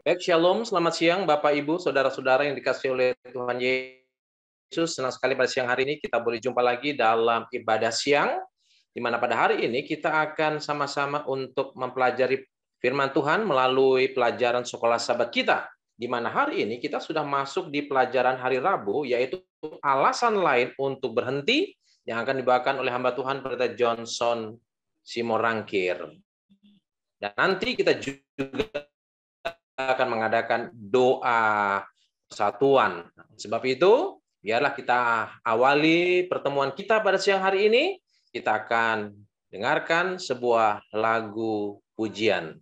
Baik, Shalom, selamat siang Bapak Ibu, Saudara-saudara yang dikasihi oleh Tuhan Yesus. Senang sekali pada siang hari ini kita boleh jumpa lagi dalam ibadah siang, di mana pada hari ini kita akan sama-sama untuk mempelajari firman Tuhan melalui pelajaran sekolah sahabat kita. Di mana hari ini kita sudah masuk di pelajaran hari Rabu, yaitu alasan lain untuk berhenti, yang akan dibawakan oleh hamba Tuhan Pendeta Johnson Simorangkir. Dan nanti kita juga akan mengadakan doa persatuan. Sebab itu, biarlah kita awali pertemuan kita pada siang hari ini. Kita akan dengarkan sebuah lagu pujian.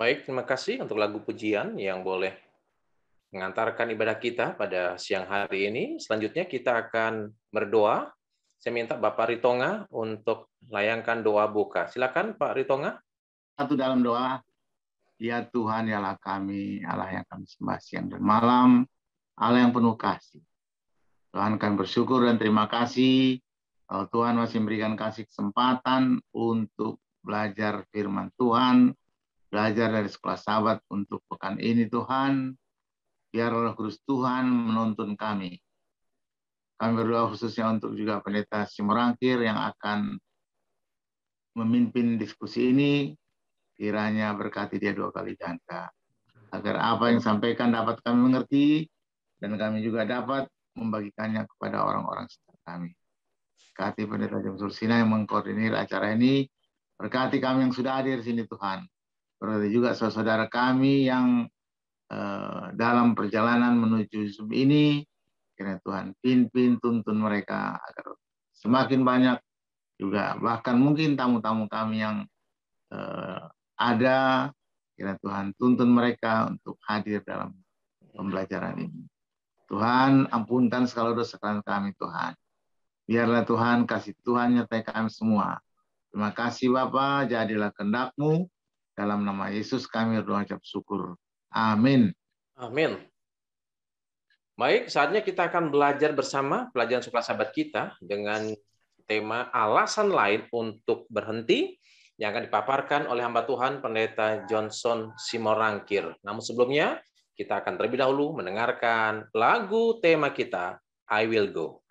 Baik, terima kasih untuk lagu pujian yang boleh mengantarkan ibadah kita pada siang hari ini. Selanjutnya kita akan berdoa. Saya minta Bapak Ritonga untuk layangkan doa buka. Silakan Pak Ritonga. Satu dalam doa. Ya Tuhan, ya Allah kami, Allah yang kami sembah siang dan malam, Allah yang penuh kasih. Tuhan, kami bersyukur dan terima kasih. Tuhan masih memberikan kasih kesempatan untuk belajar firman Tuhan, belajar dari sekolah sahabat untuk pekan ini Tuhan. Biar Roh Kudus Tuhan menuntun kami. Kami berdoa khususnya untuk juga Pendeta Simorangkir yang akan memimpin diskusi ini. Kiranya berkati dia 2 kali ganda. Agar apa yang disampaikan dapat kami mengerti, dan kami juga dapat membagikannya kepada orang-orang sekitar kami. Berkati Pendeta James Ursina yang mengkoordinir acara ini. Berkati kami yang sudah hadir di sini Tuhan. Berkati juga saudara-saudara kami yang dalam perjalanan menuju Zoom ini. Kiranya Tuhan pimpin tuntun mereka agar semakin banyak juga bahkan mungkin tamu-tamu kami yang ada. Kiranya Tuhan tuntun mereka untuk hadir dalam pembelajaran ini. Tuhan ampunkan segala dosa kami Tuhan. Biarlah Tuhan kasih Tuhan nyertai kami semua. Terima kasih Bapa, jadilah kehendak-Mu. Dalam nama Yesus kami berdoa ucap syukur. Amin. Amin. Baik, saatnya kita akan belajar bersama pelajaran Suka Sabat kita dengan tema alasan lain untuk berhenti yang akan dipaparkan oleh hamba Tuhan Pendeta Johnson Simorangkir. Namun sebelumnya, kita akan terlebih dahulu mendengarkan lagu tema kita, I Will Go.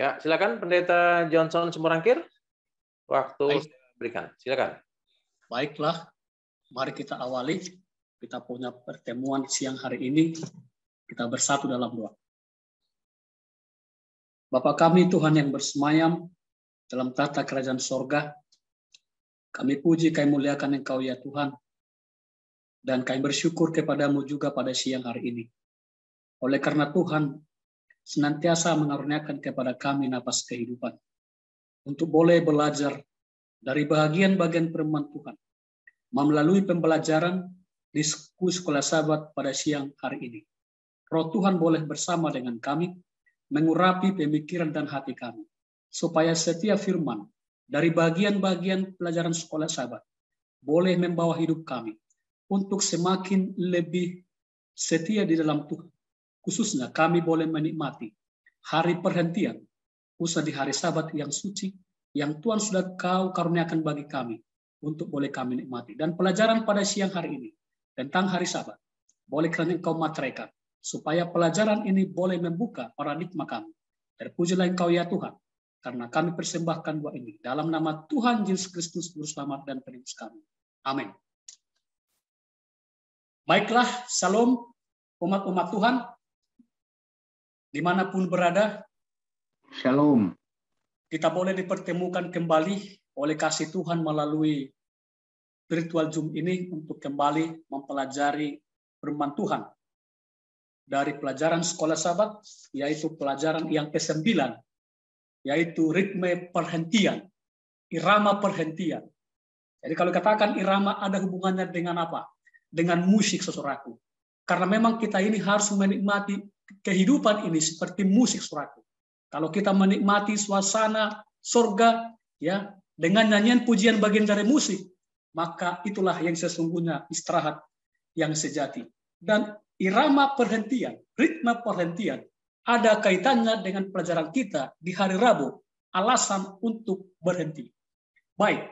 Ya, silakan Pendeta Johnson Simorangkir. Waktu berikan, silakan. Baiklah, mari kita awali. Kita punya pertemuan siang hari ini. Kita bersatu dalam doa. Bapa kami Tuhan yang bersemayam dalam tata kerajaan sorga, kami puji, kami muliakan Engkau ya Tuhan. Dan kami bersyukur kepadamu juga pada siang hari ini. Oleh karena Tuhan senantiasa mengaruniakan kepada kami napas kehidupan untuk boleh belajar dari bagian-bagian firman Tuhan melalui pembelajaran di Sekolah Sabat pada siang hari ini. Roh Tuhan boleh bersama dengan kami mengurapi pemikiran dan hati kami supaya setiap firman dari bagian-bagian pelajaran Sekolah Sabat boleh membawa hidup kami untuk semakin lebih setia di dalam Tuhan. Khususnya kami boleh menikmati hari perhentian, khususnya di hari Sabat yang suci, yang Tuhan sudah Kau karuniakan bagi kami, untuk boleh kami nikmati. Dan pelajaran pada siang hari ini, tentang hari Sabat, boleh kerana Engkau materaikan, supaya pelajaran ini boleh membuka paradigma kami. Terpujilah Engkau ya Tuhan, karena kami persembahkan doa ini, dalam nama Tuhan Yesus Kristus, Juru Selamat dan Penebus kami. Amin. Baiklah, salam umat-umat Tuhan, dimanapun berada, Shalom. kita boleh dipertemukan kembali oleh kasih Tuhan melalui virtual Zoom ini untuk kembali mempelajari firman Tuhan. dari pelajaran sekolah Sabat, yaitu pelajaran yang ke-9, yaitu ritme perhentian, irama perhentian. Jadi kalau katakan irama ada hubungannya dengan apa? Dengan musik, saudaraku. Karena memang kita ini harus menikmati kehidupan ini seperti musik, saudaraku. Kalau kita menikmati suasana surga ya dengan nyanyian pujian bagian dari musik, maka itulah yang sesungguhnya istirahat yang sejati. Dan irama perhentian, ritme perhentian ada kaitannya dengan pelajaran kita di hari Rabu, alasan untuk berhenti. Baik,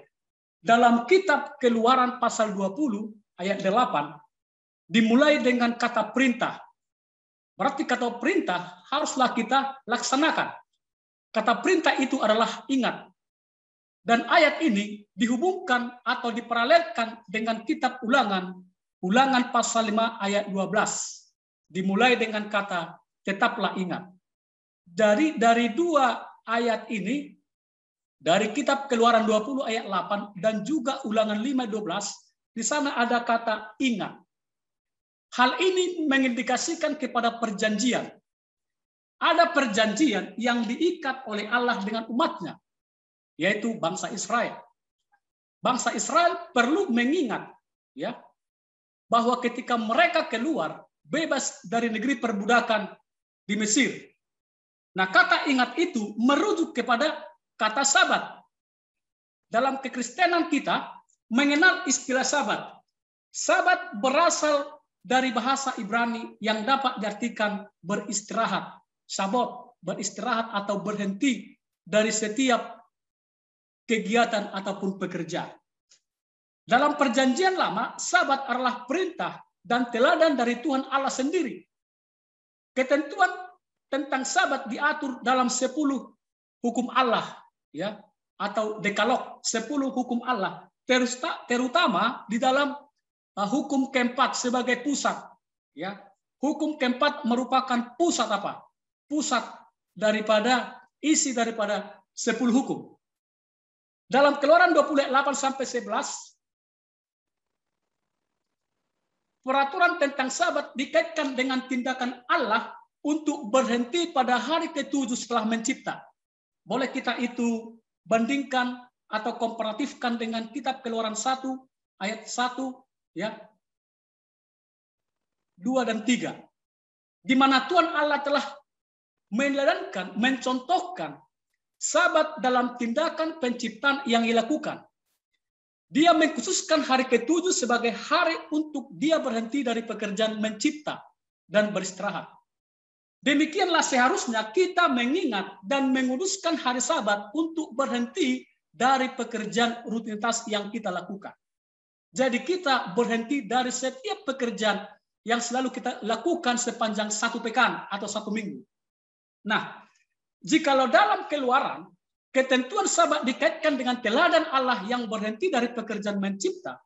dalam kitab Keluaran pasal 20 ayat 8 dimulai dengan kata perintah. Berarti kata perintah haruslah kita laksanakan. Kata perintah itu adalah ingat. Dan ayat ini dihubungkan atau diparalelkan dengan kitab Ulangan pasal 5 ayat 12. Dimulai dengan kata tetaplah ingat. Dari dua ayat ini, dari kitab Keluaran 20 ayat 8 dan juga Ulangan 5:12, di sana ada kata ingat. Hal ini mengindikasikan kepada perjanjian. Ada perjanjian yang diikat oleh Allah dengan umatnya, yaitu bangsa Israel. Bangsa Israel perlu mengingat ya bahwa ketika mereka keluar bebas dari negeri perbudakan di Mesir. Nah, kata ingat itu merujuk kepada kata Sabat. Dalam kekristenan kita mengenal istilah Sabat. Sabat berasal dari bahasa Ibrani yang dapat diartikan beristirahat. Sabot, beristirahat atau berhenti dari setiap kegiatan ataupun pekerjaan. Dalam perjanjian lama, Sabat adalah perintah dan teladan dari Tuhan Allah sendiri. Ketentuan tentang Sabat diatur dalam 10 hukum Allah, ya, atau dekalog, 10 hukum Allah, terutama di dalam hukum keempat sebagai pusat, ya. Hukum keempat merupakan pusat apa? Pusat daripada isi daripada 10 hukum. Dalam Keluaran 28 sampai 11, peraturan tentang Sabat dikaitkan dengan tindakan Allah untuk berhenti pada hari ke-7 setelah mencipta. Boleh kita itu bandingkan atau komparatifkan dengan kitab Keluaran 1 ayat 1 ya 2 dan 3. Di mana Tuhan Allah telah meneladangkan, mencontohkan Sabat dalam tindakan penciptaan yang dilakukan. Dia mengkhususkan hari ke-7 sebagai hari untuk dia berhenti dari pekerjaan mencipta dan beristirahat. Demikianlah seharusnya kita mengingat dan menguduskan hari Sabat untuk berhenti dari pekerjaan rutinitas yang kita lakukan. Jadi kita berhenti dari setiap pekerjaan yang selalu kita lakukan sepanjang 1 pekan atau 1 minggu. Nah, jikalau dalam Keluaran ketentuan Sabat dikaitkan dengan teladan Allah yang berhenti dari pekerjaan mencipta,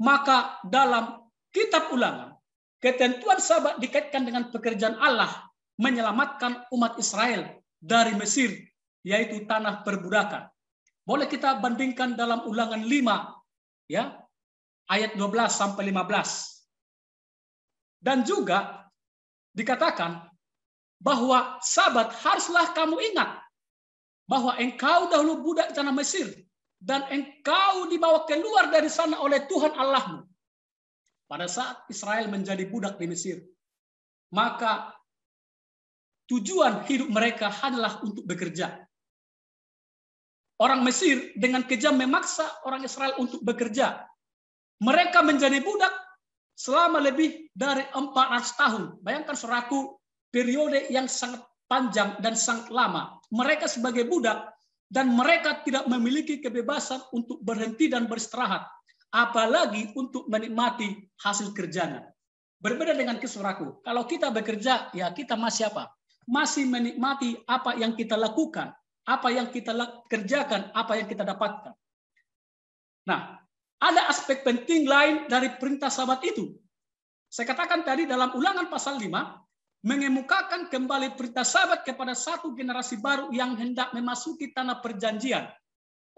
maka dalam kitab Ulangan ketentuan Sabat dikaitkan dengan pekerjaan Allah menyelamatkan umat Israel dari Mesir, yaitu tanah perbudakan. Boleh kita bandingkan dalam Ulangan 5 ya ayat 12 sampai 15. Dan juga dikatakan bahwa Sabat haruslah kamu ingat bahwa engkau dahulu budak di tanah Mesir dan engkau dibawa keluar dari sana oleh Tuhan Allahmu. Pada saat Israel menjadi budak di Mesir, maka tujuan hidup mereka hanyalah untuk bekerja. Orang Mesir dengan kejam memaksa orang Israel untuk bekerja. Mereka menjadi budak selama lebih dari 400 tahun. Bayangkan saudaraku, periode yang sangat panjang dan sangat lama. Mereka sebagai budak dan mereka tidak memiliki kebebasan untuk berhenti dan beristirahat, apalagi untuk menikmati hasil kerjanya. Berbeda dengan saudaraku, kalau kita bekerja, ya kita masih apa? Masih menikmati apa yang kita lakukan, apa yang kita kerjakan, apa yang kita dapatkan. Nah, ada aspek penting lain dari perintah Sabat itu. Saya katakan tadi dalam Ulangan pasal 5, mengemukakan kembali perintah Sabat kepada satu generasi baru yang hendak memasuki tanah perjanjian.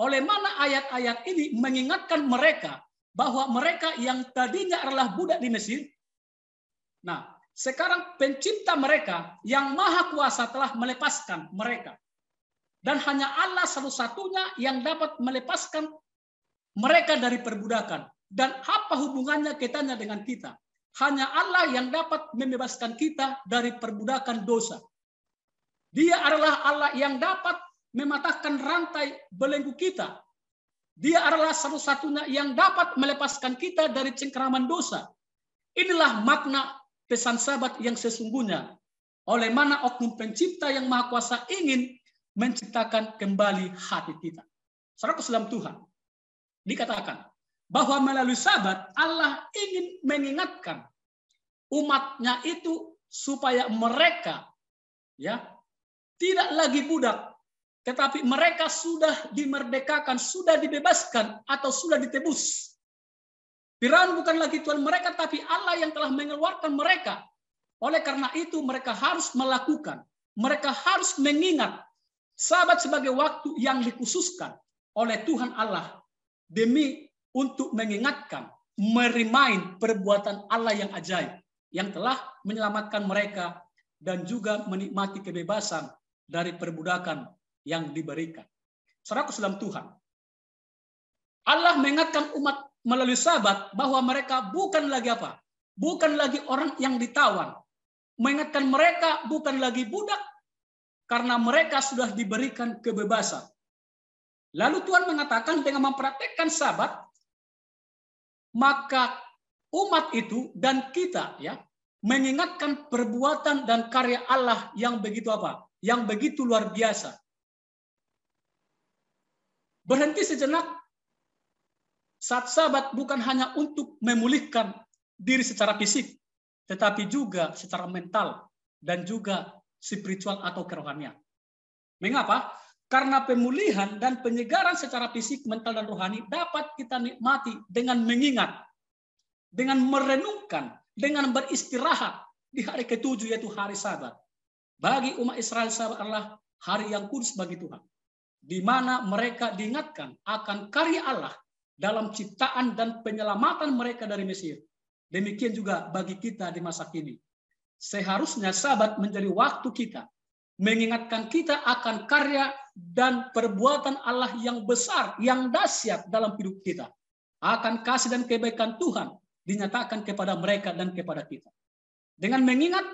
Oleh mana ayat-ayat ini mengingatkan mereka bahwa mereka yang tadinya adalah budak di Mesir, nah, sekarang pencipta mereka yang maha kuasa telah melepaskan mereka. Dan hanya Allah satu-satunya yang dapat melepaskan mereka dari perbudakan. Dan apa hubungannya kitanya dengan kita? Hanya Allah yang dapat membebaskan kita dari perbudakan dosa. Dia adalah Allah yang dapat mematahkan rantai belenggu kita. Dia adalah satu-satunya yang dapat melepaskan kita dari cengkeraman dosa. Inilah makna pesan Sabat yang sesungguhnya. Oleh mana oknum pencipta yang maha kuasa ingin menciptakan kembali hati kita. Saudara dalam Tuhan, dikatakan bahwa melalui Sabat Allah ingin mengingatkan umatnya itu supaya mereka tidak lagi budak, tetapi mereka sudah dimerdekakan, sudah dibebaskan atau sudah ditebus. Firaun bukan lagi Tuhan mereka, tapi Allah yang telah mengeluarkan mereka. Oleh karena itu mereka harus melakukan, mereka harus mengingat Sabat sebagai waktu yang dikhususkan oleh Tuhan Allah demi untuk mengingatkan, merimain perbuatan Allah yang ajaib yang telah menyelamatkan mereka dan juga menikmati kebebasan dari perbudakan yang diberikan. Saudaraku dalam Tuhan, Allah mengingatkan umat melalui Sabat bahwa mereka bukan lagi apa? Bukan lagi orang yang ditawan. Mengingatkan mereka bukan lagi budak karena mereka sudah diberikan kebebasan. Lalu Tuhan mengatakan dengan mempraktekkan Sabat, maka umat itu dan kita mengingatkan perbuatan dan karya Allah yang begitu apa? Yang begitu luar biasa. Berhenti sejenak saat Sabat bukan hanya untuk memulihkan diri secara fisik, tetapi juga secara mental dan juga spiritual atau kerohanian. Mengapa? Karena pemulihan dan penyegaran secara fisik, mental, dan rohani dapat kita nikmati dengan mengingat, dengan merenungkan, dengan beristirahat di hari ke-7 yaitu hari Sabat. Bagi umat Israel, Sabat adalah hari yang kudus bagi Tuhan, di mana mereka diingatkan akan karya Allah dalam ciptaan dan penyelamatan mereka dari Mesir. Demikian juga bagi kita di masa kini. Seharusnya Sabat menjadi waktu kita mengingatkan kita akan karya dan perbuatan Allah yang besar, yang dahsyat dalam hidup kita. Akan kasih dan kebaikan Tuhan dinyatakan kepada mereka dan kepada kita. Dengan mengingat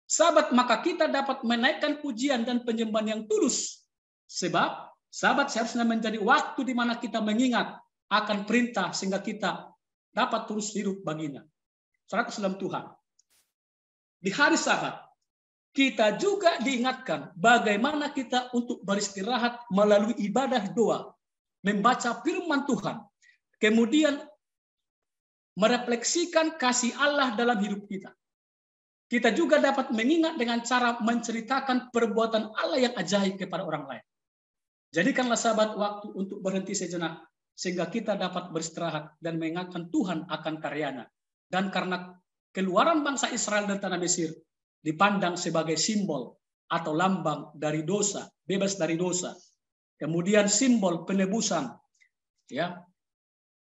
Sabat, maka kita dapat menaikkan pujian dan penyembahan yang tulus. Sebab Sabat seharusnya menjadi waktu di mana kita mengingat akan perintah sehingga kita dapat terus hidup baginya. Saudaraku dalam Tuhan, di hari Sabat kita juga diingatkan bagaimana kita untuk beristirahat melalui ibadah doa, membaca firman Tuhan, kemudian merefleksikan kasih Allah dalam hidup kita. Kita juga dapat mengingat dengan cara menceritakan perbuatan Allah yang ajaib kepada orang lain. Jadikanlah Sabat waktu untuk berhenti sejenak, sehingga kita dapat beristirahat dan mengingatkan Tuhan akan karyanya. Dan karena keluaran bangsa Israel dari tanah Mesir dipandang sebagai simbol atau lambang dari dosa, bebas dari dosa. Kemudian simbol penebusan,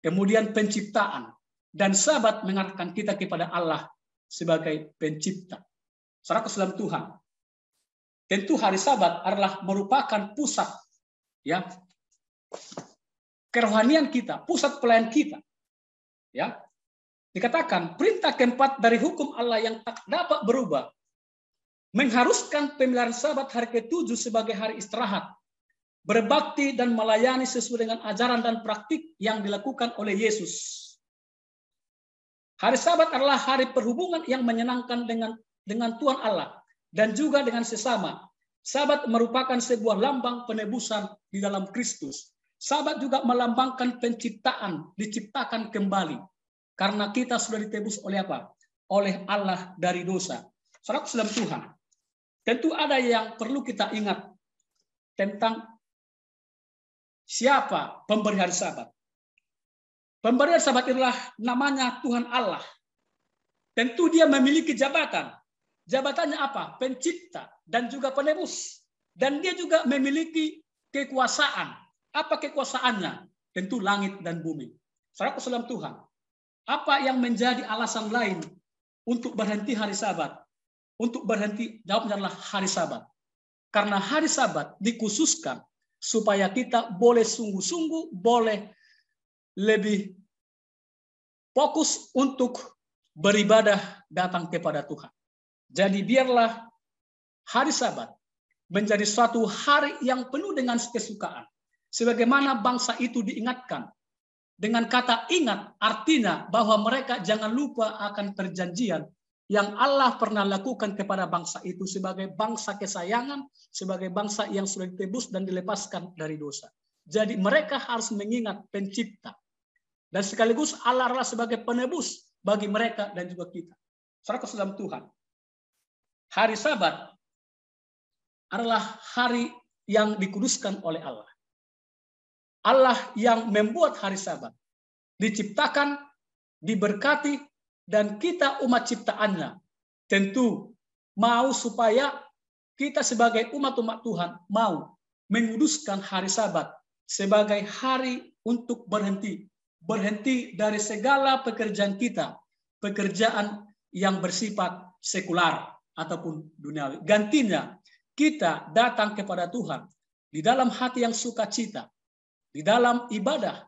kemudian penciptaan. Dan Sabat mengingatkan kita kepada Allah sebagai pencipta. Saudaraku dalam Tuhan, tentu hari Sabat adalah merupakan pusat kerohanian kita, pusat pelayan kita. Dikatakan perintah keempat dari hukum Allah yang tak dapat berubah mengharuskan pemeliharaan Sabat hari ke-7 sebagai hari istirahat, berbakti dan melayani sesuai dengan ajaran dan praktik yang dilakukan oleh Yesus. Hari Sabat adalah hari perhubungan yang menyenangkan dengan Tuhan Allah dan juga dengan sesama. Sabat merupakan sebuah lambang penebusan di dalam Kristus. Sabat juga melambangkan penciptaan, diciptakan kembali. Karena kita sudah ditebus oleh apa? Oleh Allah dari dosa. Saudara dalam Tuhan, tentu ada yang perlu kita ingat tentang siapa pemberi hari Sabat. Pemberi hari Sabat adalah namanya Tuhan Allah. Tentu dia memiliki jabatan. Jabatannya apa? Pencipta dan juga penebus. Dan dia juga memiliki kekuasaan. Apa kekuasaannya? Tentu langit dan bumi. Saudara dalam Tuhan, apa yang menjadi alasan lain untuk berhenti hari Sabat. Untuk berhenti, jawabnya adalah hari Sabat. Karena hari Sabat dikhususkan supaya kita boleh sungguh-sungguh, boleh lebih fokus untuk beribadah datang kepada Tuhan. Jadi biarlah hari Sabat menjadi suatu hari yang penuh dengan kesukaan. Sebagaimana bangsa itu diingatkan. Dengan kata ingat artinya bahwa mereka jangan lupa akan perjanjian yang Allah pernah lakukan kepada bangsa itu sebagai bangsa kesayangan, sebagai bangsa yang sudah ditebus dan dilepaskan dari dosa. Jadi mereka harus mengingat pencipta. Dan sekaligus Allah adalah sebagai penebus bagi mereka dan juga kita. Saudara dalam Tuhan, hari Sabat adalah hari yang dikuduskan oleh Allah. Allah yang membuat hari Sabat. Diciptakan, diberkati, dan kita umat ciptaannya. Tentu mau supaya kita sebagai umat-umat Tuhan mau menguduskan hari Sabat sebagai hari untuk berhenti. Berhenti dari segala pekerjaan kita. Pekerjaan yang bersifat sekular ataupun duniawi. Gantinya, kita datang kepada Tuhan di dalam hati yang sukacita, di dalam ibadah,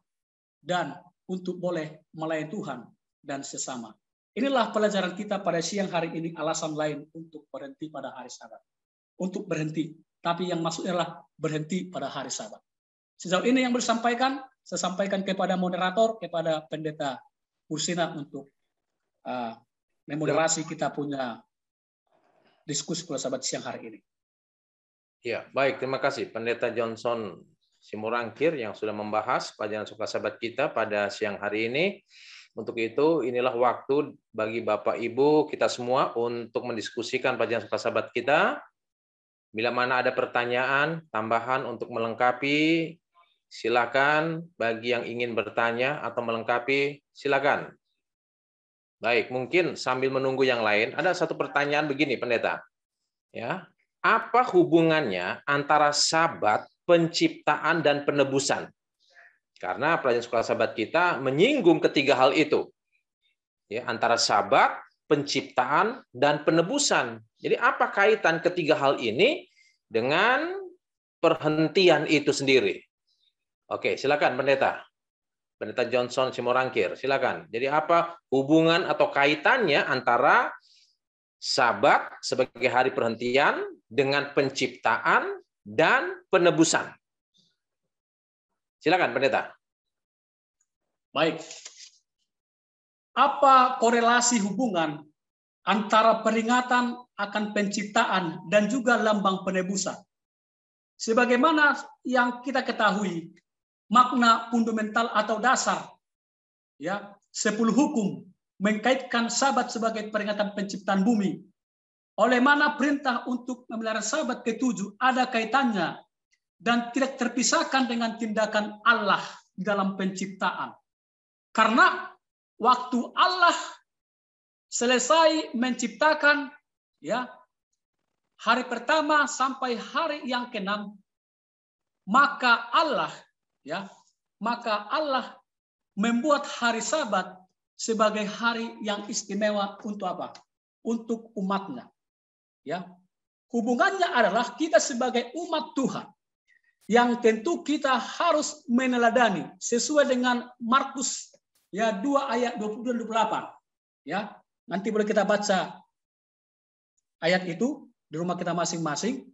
dan untuk boleh melayani Tuhan dan sesama. Inilah pelajaran kita pada siang hari ini, alasan lain untuk berhenti pada hari Sabat. Untuk berhenti, tapi yang maksudnya adalah berhenti pada hari Sabat. Sejauh ini yang saya sampaikan kepada moderator, kepada Pendeta Ursina untuk memoderasi kita punya diskusi pada Sabat siang hari ini. Ya, baik, terima kasih Pendeta Johnson Simorangkir yang sudah membahas pelajaran suka Sabat kita pada siang hari ini. Untuk itu, inilah waktu bagi Bapak Ibu kita semua untuk mendiskusikan pelajaran suka Sabat kita. Bila mana ada pertanyaan, tambahan untuk melengkapi, silakan. Bagi yang ingin bertanya atau melengkapi, silakan. Baik, mungkin sambil menunggu yang lain, ada satu pertanyaan begini, Pendeta. Ya, apa hubungannya antara Sabat, penciptaan, dan penebusan? Karena pelajaran sekolah Sabat kita menyinggung ketiga hal itu. Ya, antara Sabat, penciptaan, dan penebusan. Jadi apa kaitan ketiga hal ini dengan perhentian itu sendiri? Oke, silakan Pendeta. Pendeta Johnson Simorangkir, silakan. Jadi apa hubungan atau kaitannya antara Sabat sebagai hari perhentian dengan penciptaan dan penebusan? Silakan, Pendeta. Baik. Apa korelasi hubungan antara peringatan akan penciptaan dan juga lambang penebusan? Sebagaimana yang kita ketahui, makna fundamental atau dasar, ya, 10 hukum mengkaitkan Sabat sebagai peringatan penciptaan bumi. Oleh mana perintah untuk memelihara Sabat ke-7 ada kaitannya dan tidak terpisahkan dengan tindakan Allah dalam penciptaan. Karena waktu Allah selesai menciptakan, ya, hari pertama sampai hari yang ke-6, maka Allah membuat hari Sabat sebagai hari yang istimewa untuk apa? Untuk umatnya. Ya, hubungannya adalah kita sebagai umat Tuhan yang tentu kita harus meneladani sesuai dengan Markus ya 2 ayat 22-28. Ya, nanti boleh kita baca ayat itu di rumah kita masing-masing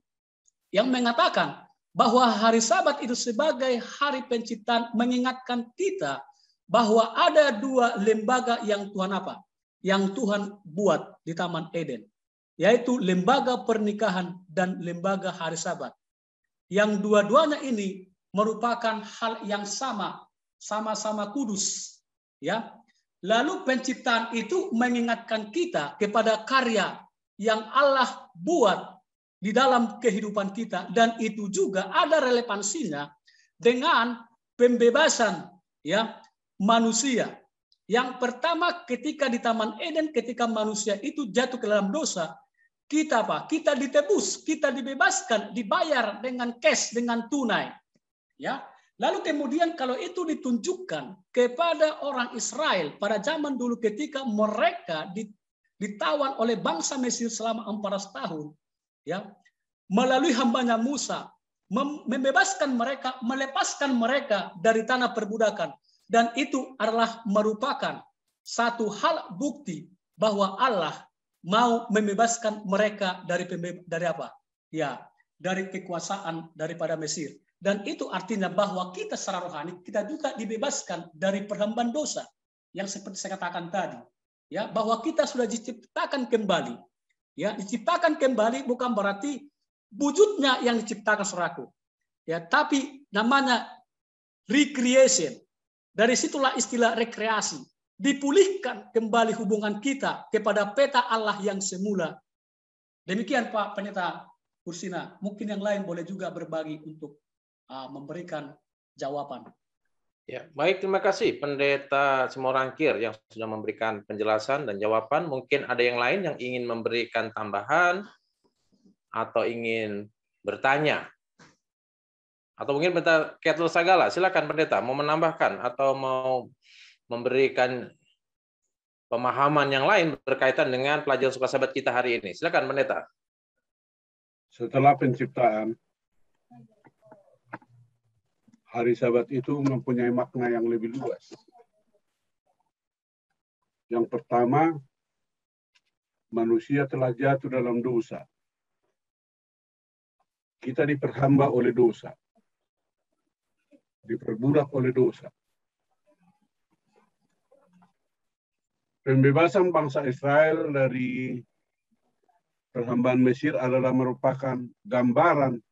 yang mengatakan bahwa hari Sabat itu sebagai hari penciptaan mengingatkan kita bahwa ada 2 lembaga yang Tuhan apa? Yang Tuhan buat di Taman Eden, yaitu lembaga pernikahan dan lembaga hari Sabat. Yang dua-duanya ini merupakan hal yang sama-sama kudus, ya. Lalu penciptaan itu mengingatkan kita kepada karya yang Allah buat di dalam kehidupan kita, dan itu juga ada relevansinya dengan pembebasan, ya, manusia. Yang pertama, ketika di Taman Eden, ketika manusia itu jatuh ke dalam dosa, kita apa? Kita ditebus, kita dibebaskan, dibayar dengan cash, dengan tunai. Ya. Lalu kemudian kalau itu ditunjukkan kepada orang Israel pada zaman dulu ketika mereka ditawan oleh bangsa Mesir selama 400 tahun, ya, melalui hambanya Musa, membebaskan mereka, melepaskan mereka dari tanah perbudakan, dan itu adalah merupakan satu hal bukti bahwa Allah mau membebaskan mereka dari apa? Ya, dari kekuasaan daripada Mesir. Dan itu artinya bahwa kita secara rohani kita juga dibebaskan dari perhambaan dosa yang seperti saya katakan tadi, ya, bahwa kita sudah diciptakan kembali. Ya, diciptakan kembali bukan berarti wujudnya yang diciptakan saudaraku. Ya, tapi namanya recreation. Dari situlah istilah rekreasi. Dipulihkan kembali hubungan kita kepada peta Allah yang semula. Demikian Pak Pendeta Kursina. Mungkin yang lain boleh juga berbagi untuk memberikan jawaban. Ya, baik, terima kasih Pendeta Simorangkir yang sudah memberikan penjelasan dan jawaban. Mungkin ada yang lain yang ingin memberikan tambahan atau ingin bertanya. Atau mungkin Pendeta Ketul Sagala, silakan Pendeta, mau menambahkan atau mau memberikan pemahaman yang lain berkaitan dengan pelajaran Sukasabat kita hari ini. Silakan Pendeta. Setelah penciptaan, hari Sabat itu mempunyai makna yang lebih luas. Yang pertama, manusia telah jatuh dalam dosa. Kita diperhamba oleh dosa. Diperbudak oleh dosa. Pembebasan bangsa Israel dari perhambaan Mesir adalah merupakan gambaran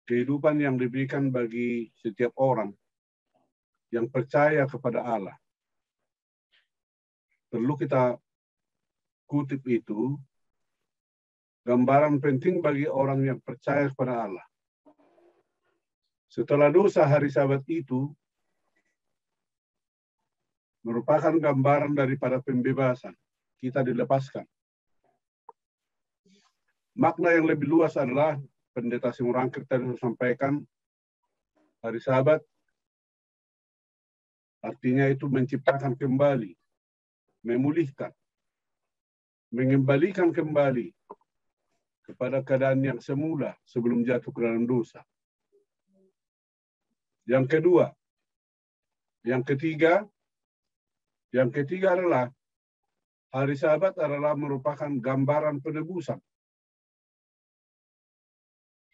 kehidupan yang diberikan bagi setiap orang yang percaya kepada Allah. Perlu kita kutip itu, gambaran penting bagi orang yang percaya kepada Allah. Setelah dosa, hari Sabat itu merupakan gambaran daripada pembebasan. Kita dilepaskan. Makna yang lebih luas adalah Pendeta Simorangkir tadi sampaikan, hari Sabat artinya itu menciptakan kembali, memulihkan, mengembalikan kembali kepada keadaan yang semula sebelum jatuh ke dalam dosa. Yang kedua, yang ketiga adalah hari Sabat adalah merupakan gambaran penebusan.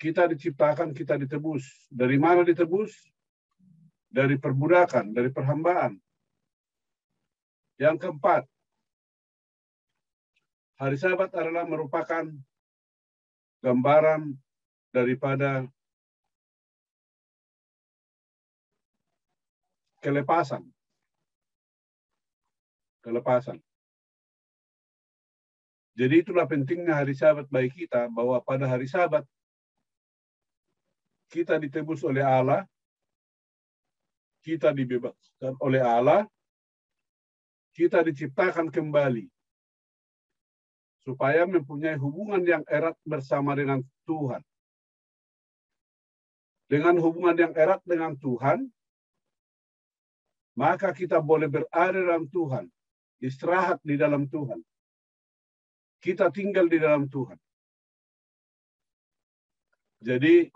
Kita diciptakan, kita ditebus. Dari mana ditebus? Dari perbudakan, dari perhambaan. Yang keempat, hari Sabat adalah merupakan gambaran daripada kelepasan. Jadi itulah pentingnya hari Sabat bagi kita, bahwa pada hari Sabat kita ditebus oleh Allah, kita dibebaskan oleh Allah, kita diciptakan kembali supaya mempunyai hubungan yang erat bersama dengan Tuhan. Dengan hubungan yang erat dengan Tuhan, maka kita boleh berada dalam Tuhan, istirahat di dalam Tuhan. Kita tinggal di dalam Tuhan. Jadi,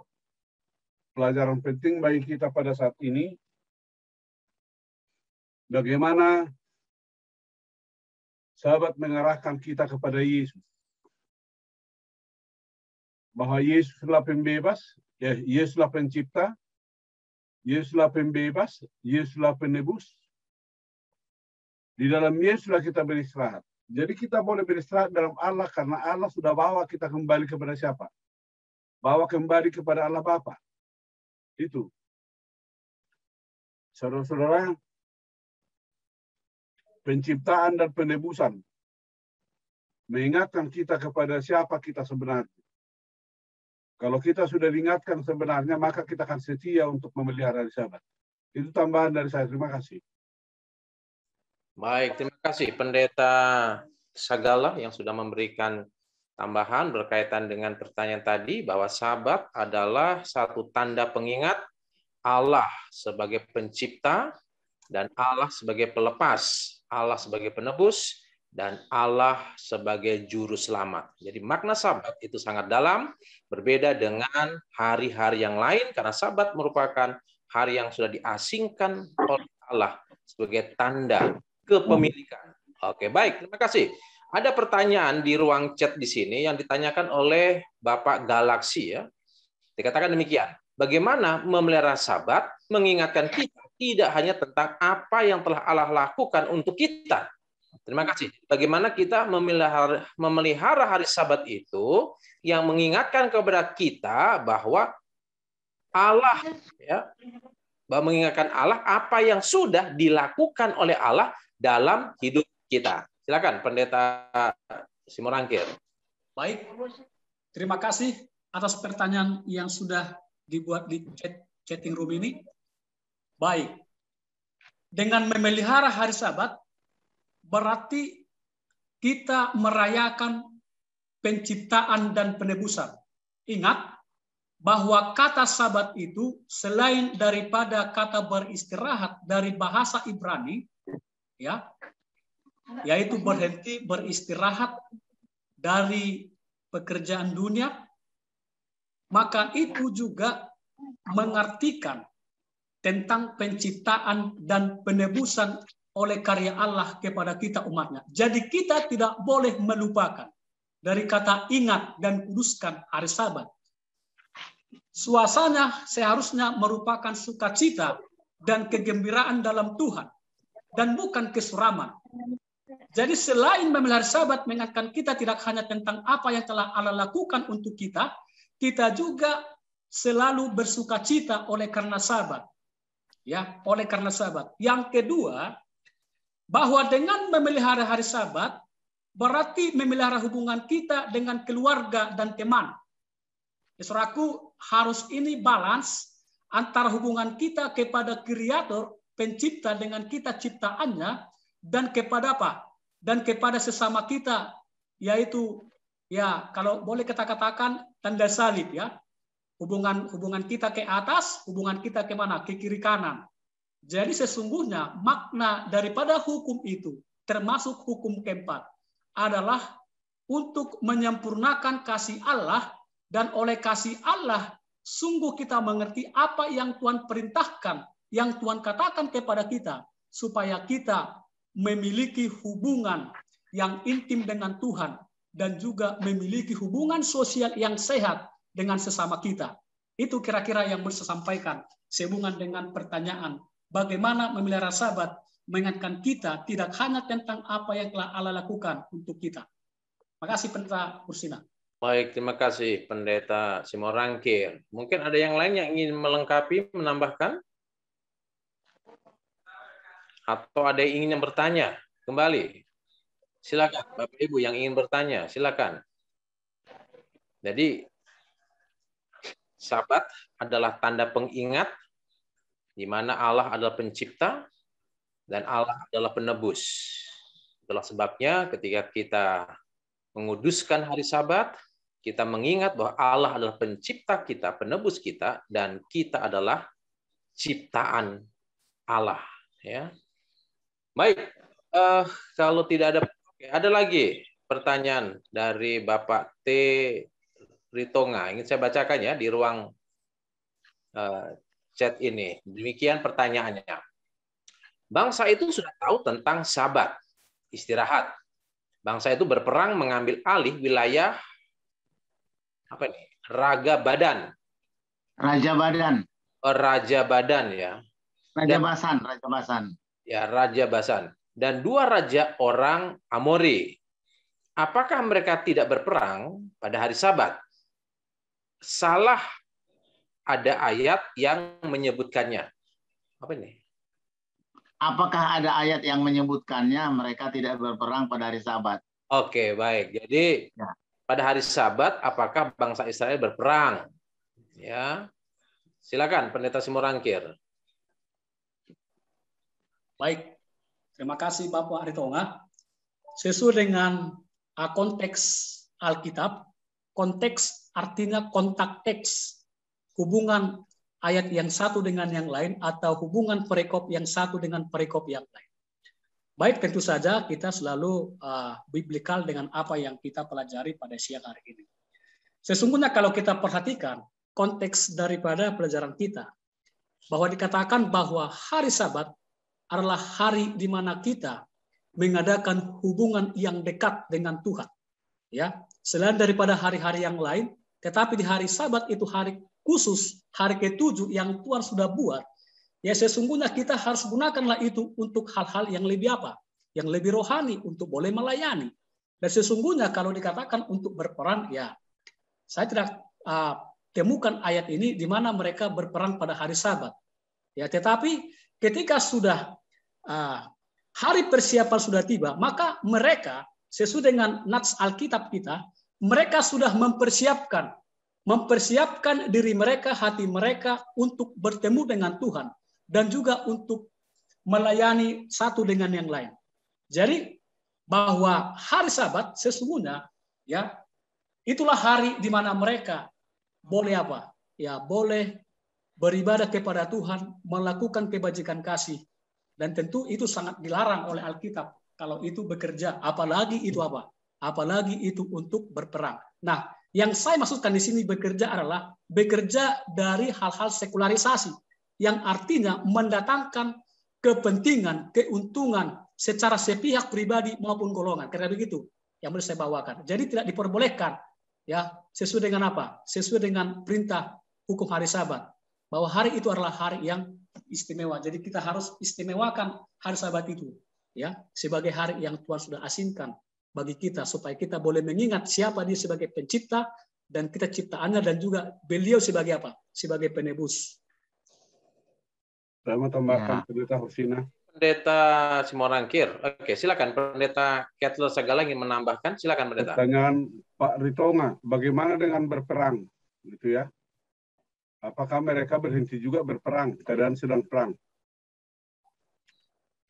pelajaran penting bagi kita pada saat ini, bagaimana Sabat mengarahkan kita kepada Yesus. Bahwa Yesuslah pembebas, Yesuslah pencipta, Yesuslah pembebas, Yesuslah penebus. Di dalam Yesuslah kita beristirahat. Jadi kita boleh beristirahat dalam Allah karena Allah sudah bawa kita kembali kepada siapa? Bawa kembali kepada Allah Bapa. Itu. Saudara-saudara, penciptaan dan penebusan mengingatkan kita kepada siapa kita sebenarnya. Kalau kita sudah diingatkan sebenarnya, maka kita akan setia untuk memelihara hari Sabat. Itu tambahan dari saya. Terima kasih. Baik, terima kasih Pendeta Sagala yang sudah memberikan tambahan berkaitan dengan pertanyaan tadi, bahwa Sabat adalah satu tanda pengingat Allah sebagai pencipta dan Allah sebagai pelepas, Allah sebagai penebus, dan Allah sebagai juru selamat. Jadi makna Sabat itu sangat dalam, berbeda dengan hari-hari yang lain karena Sabat merupakan hari yang sudah diasingkan oleh Allah sebagai tanda kepemilikan. Oke, baik, terima kasih. Ada pertanyaan di ruang chat di sini yang ditanyakan oleh Bapak Galaksi ya. Dikatakan demikian, bagaimana memelihara Sabat mengingatkan kita tidak hanya tentang apa yang telah Allah lakukan untuk kita. Terima kasih. Bagaimana kita memelihara hari Sabat itu yang mengingatkan kepada kita bahwa Allah ya, bahwa mengingatkan Allah apa yang sudah dilakukan oleh Allah dalam hidup kita. Silakan Pendeta Simorangkir. Baik. Terima kasih atas pertanyaan yang sudah dibuat di chatting room ini. Baik. Dengan memelihara hari Sabat berarti kita merayakan penciptaan dan penebusan. Ingat bahwa kata Sabat itu selain daripada kata beristirahat dari bahasa Ibrani, ya, yaitu berhenti beristirahat dari pekerjaan dunia, maka itu juga mengartikan tentang penciptaan dan penebusan oleh karya Allah kepada kita umatnya. Jadi kita tidak boleh melupakan dari kata ingat dan kuduskan hari Sabat. Suasana seharusnya merupakan sukacita dan kegembiraan dalam Tuhan dan bukan kesuraman. Jadi selain memelihara Sabat mengingatkan kita tidak hanya tentang apa yang telah Allah lakukan untuk kita, kita juga selalu bersukacita oleh karena Sabat. Ya, oleh karena Sabat. Yang kedua, bahwa dengan memelihara hari Sabat berarti memelihara hubungan kita dengan keluarga dan teman. Saudaraku, harus ini balance antara hubungan kita kepada Kreator, pencipta dengan kita ciptaannya, dan kepada apa? Dan kepada sesama kita, yaitu ya kalau boleh kita katakan tanda salib ya. Hubungan kita ke atas, hubungan kita ke mana? Ke kiri kanan. Jadi sesungguhnya makna daripada hukum itu, termasuk hukum keempat, adalah untuk menyempurnakan kasih Allah, dan oleh kasih Allah sungguh kita mengerti apa yang Tuhan perintahkan, yang Tuhan katakan kepada kita, supaya kita memiliki hubungan yang intim dengan Tuhan, dan juga memiliki hubungan sosial yang sehat dengan sesama kita. Itu kira-kira yang bisa saya sampaikan sehubungan dengan pertanyaan bagaimana memelihara Sabat mengingatkan kita tidak hanya tentang apa yang telah Allah lakukan untuk kita. Terima kasih Pendeta Ursina. Baik, terima kasih Pendeta Simorangkir. Mungkin ada yang lain yang ingin melengkapi, menambahkan? Atau ada yang ingin bertanya kembali? Silakan, Bapak Ibu yang ingin bertanya, silakan. Jadi, Sabat adalah tanda pengingat di mana Allah adalah pencipta dan Allah adalah penebus. Itulah sebabnya ketika kita menguduskan hari Sabat, kita mengingat bahwa Allah adalah pencipta kita, penebus kita, dan kita adalah ciptaan Allah. Ya. Baik, kalau tidak ada lagi pertanyaan dari Bapak T. Ritonga. Ingin saya bacakan ya di ruang chat ini. Demikian pertanyaannya. Bangsa itu sudah tahu tentang Sabat, istirahat. Bangsa itu berperang mengambil alih wilayah apa nih? Raja Badan. Raja Badan ya. Raja Basan. Ya, Raja Basan. Dan 2 raja orang Amori. Apakah mereka tidak berperang pada hari Sabat? Salah ada ayat yang menyebutkannya. Apa ini? Apakah ada ayat yang menyebutkannya mereka tidak berperang pada hari Sabat? Oke, baik. Jadi pada hari Sabat apakah bangsa Israel berperang? Ya. Silakan Pendeta Simorangkir. Baik. Terima kasih Bapak Ritonga. Sesuai dengan konteks Alkitab, konteks artinya kontak teks, hubungan ayat yang satu dengan yang lain atau hubungan perikop yang satu dengan perikop yang lain. Baik, tentu saja kita selalu biblikal dengan apa yang kita pelajari pada siang hari ini. Sesungguhnya kalau kita perhatikan konteks daripada pelajaran kita, bahwa dikatakan bahwa hari Sabat adalah hari di mana kita mengadakan hubungan yang dekat dengan Tuhan. Ya, selain daripada hari-hari yang lain, tetapi di hari Sabat itu hari khusus, hari ke-7 yang Tuhan sudah buat. Ya, sesungguhnya kita harus gunakanlah itu untuk hal-hal yang lebih apa? Yang lebih rohani, untuk boleh melayani. Dan sesungguhnya kalau dikatakan untuk berperan, ya saya tidak temukan ayat ini di mana mereka berperang pada hari Sabat. Ya, tetapi ketika sudah hari persiapan sudah tiba, maka mereka sesuai dengan nats Alkitab kita, mereka sudah mempersiapkan diri mereka, hati mereka untuk bertemu dengan Tuhan dan juga untuk melayani satu dengan yang lain. Jadi bahwa hari Sabat sesungguhnya ya itulah hari di mana mereka boleh apa? Ya, boleh beribadah kepada Tuhan, melakukan kebajikan kasih. Dan tentu itu sangat dilarang oleh Alkitab. Kalau itu bekerja, apalagi itu apa? Apalagi itu untuk berperang. Nah, yang saya maksudkan di sini bekerja adalah bekerja dari hal-hal sekularisasi. Yang artinya mendatangkan kepentingan, keuntungan secara sepihak pribadi maupun golongan. Karena begitu yang boleh saya bawakan. Jadi tidak diperbolehkan. Ya, sesuai dengan apa? Sesuai dengan perintah hukum hari Sabat, bahwa hari itu adalah hari yang istimewa. Jadi kita harus istimewakan hari Sabat itu, ya, sebagai hari yang Tuhan sudah asingkan bagi kita supaya kita boleh mengingat siapa Dia sebagai pencipta dan kita ciptaannya, dan juga beliau sebagai apa? Sebagai penebus. Saya mau tambahkan Pendeta Husina. Pendeta Simorangkir. Oke, silakan Pendeta Ketler Sagala ingin menambahkan. Silakan Pendeta. Pertanyaan Pak Ritonga, bagaimana dengan berperang? Gitu ya. Apakah mereka berhenti juga berperang, keadaan sedang perang?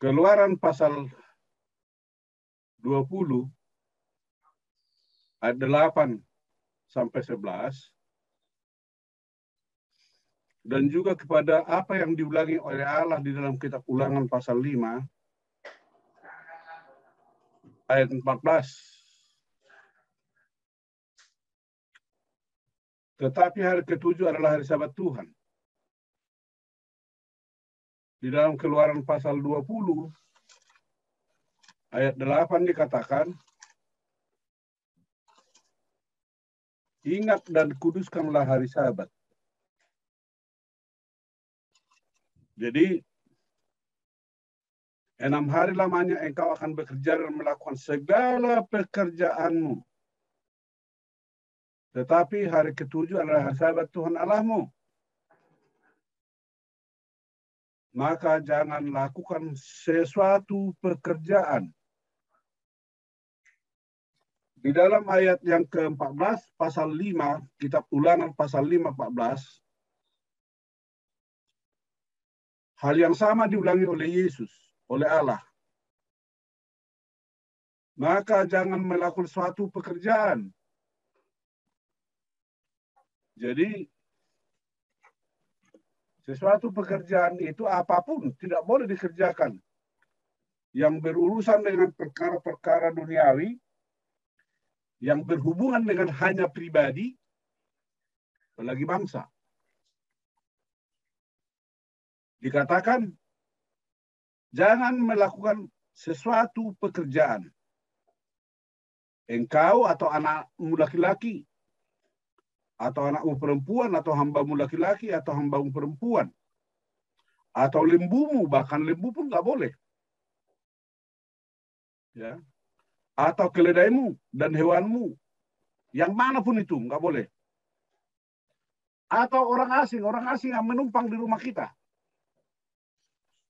Keluaran pasal 20 ayat 8 sampai 11 dan juga kepada apa yang diulangi oleh Allah di dalam kitab Ulangan pasal 5 ayat 14. Tetapi hari ke-7 adalah hari Sabat Tuhan. Di dalam Keluaran pasal 20 ayat 8 dikatakan, ingat dan kuduskanlah hari Sabat. Jadi 6 hari lamanya engkau akan bekerja dan melakukan segala pekerjaanmu. Tetapi hari ke-7 adalah hari Sabat Tuhan Allahmu. Maka jangan lakukan sesuatu pekerjaan. Di dalam ayat yang ke-14, pasal 5, kitab Ulangan pasal 5, 14, hal yang sama diulangi oleh Yesus, oleh Allah. Maka jangan melakukan suatu pekerjaan. Jadi, sesuatu pekerjaan itu apapun tidak boleh dikerjakan yang berurusan dengan perkara-perkara duniawi, yang berhubungan dengan hanya pribadi, apalagi bangsa. Dikatakan, jangan melakukan sesuatu pekerjaan. Engkau atau anakmu laki-laki, atau anakmu perempuan, atau hambamu laki-laki, atau hambamu perempuan, atau lembumu, bahkan lembu pun nggak boleh. Ya. Atau keledaimu dan hewanmu, yang manapun itu nggak boleh. Atau orang asing yang menumpang di rumah kita.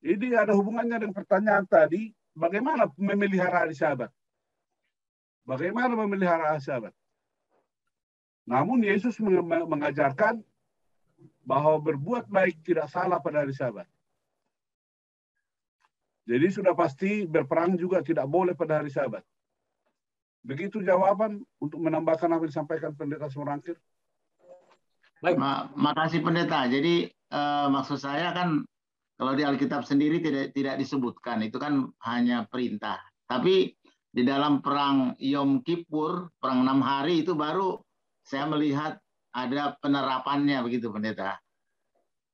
Ini ada hubungannya dengan pertanyaan tadi, bagaimana memelihara hari Sabat? Bagaimana memelihara hari Sabat? Namun Yesus mengajarkan bahwa berbuat baik tidak salah pada hari Sabat. Jadi sudah pasti berperang juga tidak boleh pada hari Sabat. Begitu jawaban untuk menambahkan apa yang disampaikan Pendeta Simorangkir. Makasih Pendeta. Jadi maksud saya kan Kalau di Alkitab sendiri tidak disebutkan, itu kan hanya perintah. Tapi di dalam perang Yom Kippur, perang 6 hari itu baru saya melihat ada penerapannya begitu, Pendeta.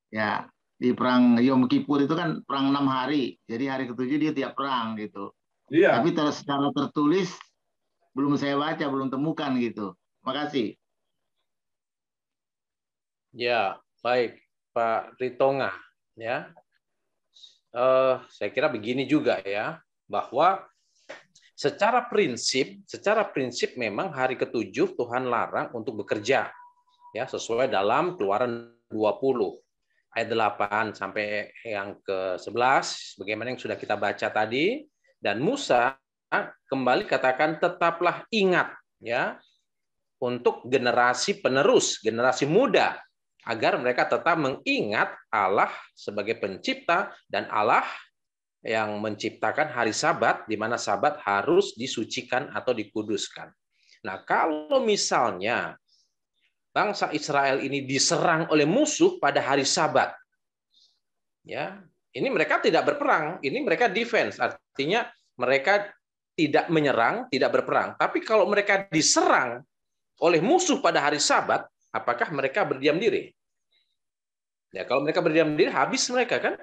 Ya, di perang Yom Kippur itu kan perang 6 hari. Jadi hari ke-7 dia tiap perang gitu. Iya. Tapi secara tertulis belum saya baca, belum temukan gitu. Makasih. Ya, baik Pak Ritonga. Ya, saya kira begini juga ya, bahwa secara prinsip memang hari ke-7 Tuhan larang untuk bekerja, ya, sesuai dalam Keluaran 20 ayat 8 sampai yang ke-11, bagaimana yang sudah kita baca tadi. Dan Musa kembali katakan tetaplah ingat, ya, untuk generasi penerus, generasi muda, agar mereka tetap mengingat Allah sebagai pencipta dan Allah yang menciptakan hari Sabat, di mana Sabat harus disucikan atau dikuduskan. Nah, kalau misalnya bangsa Israel ini diserang oleh musuh pada hari Sabat, ya, ini mereka tidak berperang, ini mereka defense, artinya mereka tidak menyerang, tidak berperang. Tapi kalau mereka diserang oleh musuh pada hari Sabat, apakah mereka berdiam diri? Ya, kalau mereka berdiam diri, habis mereka kan?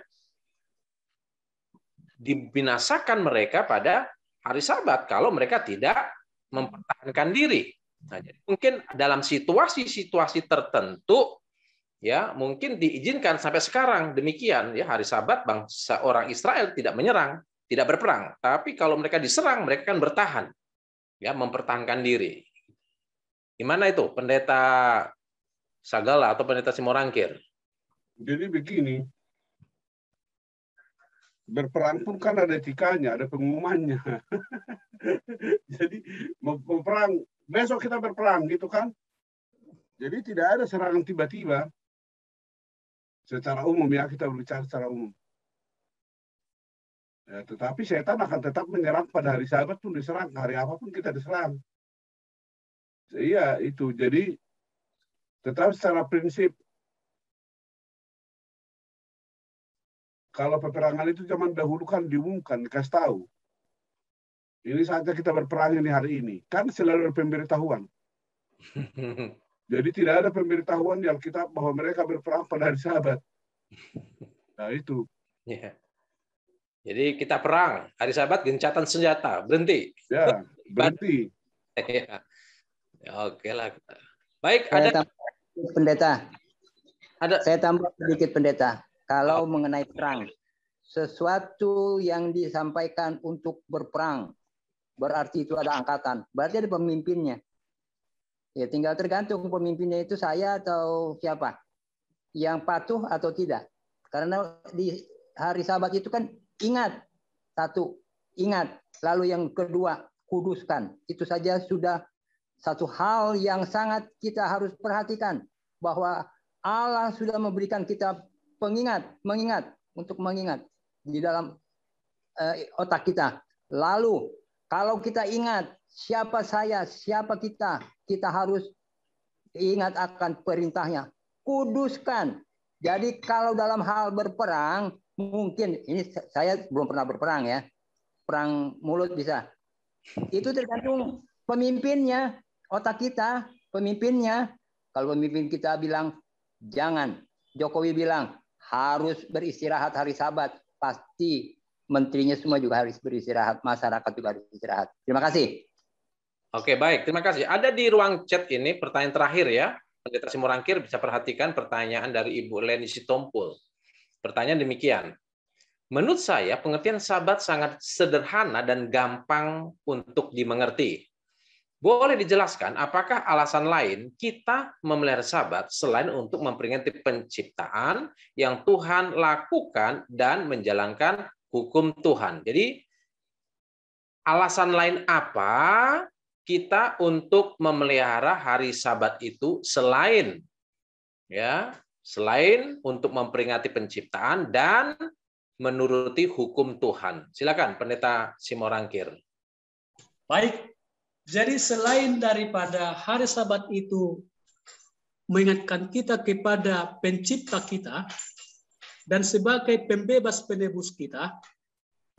Dibinasakan mereka pada hari Sabat kalau mereka tidak mempertahankan diri. Nah, jadi mungkin dalam situasi-situasi tertentu, ya, mungkin diizinkan sampai sekarang demikian, ya, hari Sabat bangsa orang Israel tidak menyerang, tidak berperang. Tapi kalau mereka diserang, mereka kan bertahan, ya, mempertahankan diri. Gimana itu, Pendeta Sagala atau Pendeta Simorangkir? Jadi begini, berperang pun kan ada etikanya, ada pengumumannya. Jadi mau perang, besok kita berperang gitu kan. Jadi tidak ada serangan tiba-tiba. Secara umum, ya, kita berbicara secara umum. Ya, tetapi setan akan tetap menyerang pada hari Sabat pun diserang, hari apapun kita diserang. Iya, itu. Jadi tetap secara prinsip, kalau peperangan itu zaman dahulu kan diumumkan, dikasih tahu. Ini saatnya kita berperang ini hari ini. Kan selalu ada pemberitahuan. Jadi tidak ada pemberitahuan di Alkitab bahwa mereka berperang pada hari Sabat. Nah, itu. Ya. Jadi kita perang, hari Sabat gencatan senjata, berhenti. Ya, berhenti. Ya. Oke lah. Baik, Saya Pendeta. Saya tambah sedikit, Pendeta. Kalau mengenai perang, sesuatu yang disampaikan untuk berperang, berarti itu ada angkatan, berarti ada pemimpinnya. Ya, tinggal tergantung pemimpinnya itu saya atau siapa, yang patuh atau tidak. Karena di hari Sabat itu kan ingat, satu, ingat. Lalu yang kedua, kuduskan. Itu saja sudah satu hal yang sangat kita harus perhatikan, bahwa Allah sudah memberikan kita mengingat di dalam otak kita. Lalu kalau kita ingat siapa saya, siapa kita harus ingat akan perintahnya, kuduskan. Jadi kalau dalam hal berperang, mungkin ini saya belum pernah berperang, ya, perang mulut bisa. Itu tergantung pemimpinnya, otak kita, pemimpinnya. Kalau pemimpin kita bilang jangan, Jokowi bilang harus beristirahat hari Sabat, pasti menterinya semua juga harus beristirahat, masyarakat juga harus istirahat. Terima kasih. Oke, baik, terima kasih. Ada di ruang chat ini pertanyaan terakhir, ya. Pendeta Simorangkir bisa perhatikan pertanyaan dari Ibu Leni Sitompul. Pertanyaan demikian. Menurut saya pengertian Sabat sangat sederhana dan gampang untuk dimengerti. Boleh dijelaskan apakah alasan lain kita memelihara Sabat selain untuk memperingati penciptaan yang Tuhan lakukan dan menjalankan hukum Tuhan? Jadi alasan lain apa kita untuk memelihara hari Sabat itu selain, ya, selain untuk memperingati penciptaan dan menuruti hukum Tuhan? Silakan Pendeta Simorangkir. Baik. Jadi selain daripada hari Sabat itu mengingatkan kita kepada pencipta kita, dan sebagai pembebas penebus kita,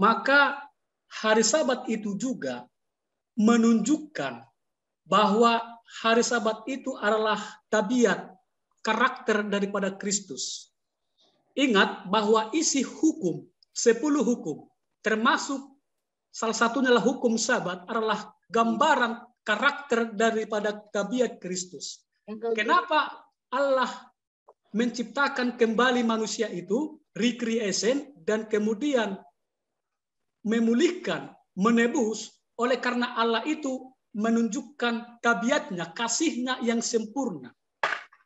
maka hari Sabat itu juga menunjukkan bahwa hari Sabat itu adalah tabiat, karakter daripada Kristus. Ingat bahwa isi hukum, 10 hukum, termasuk salah satunya adalah hukum Sabat, adalah gambaran karakter daripada tabiat Kristus. Kenapa Allah menciptakan kembali manusia itu, recreation, dan kemudian memulihkan, menebus, oleh karena Allah itu menunjukkan tabiatnya, kasihnya yang sempurna.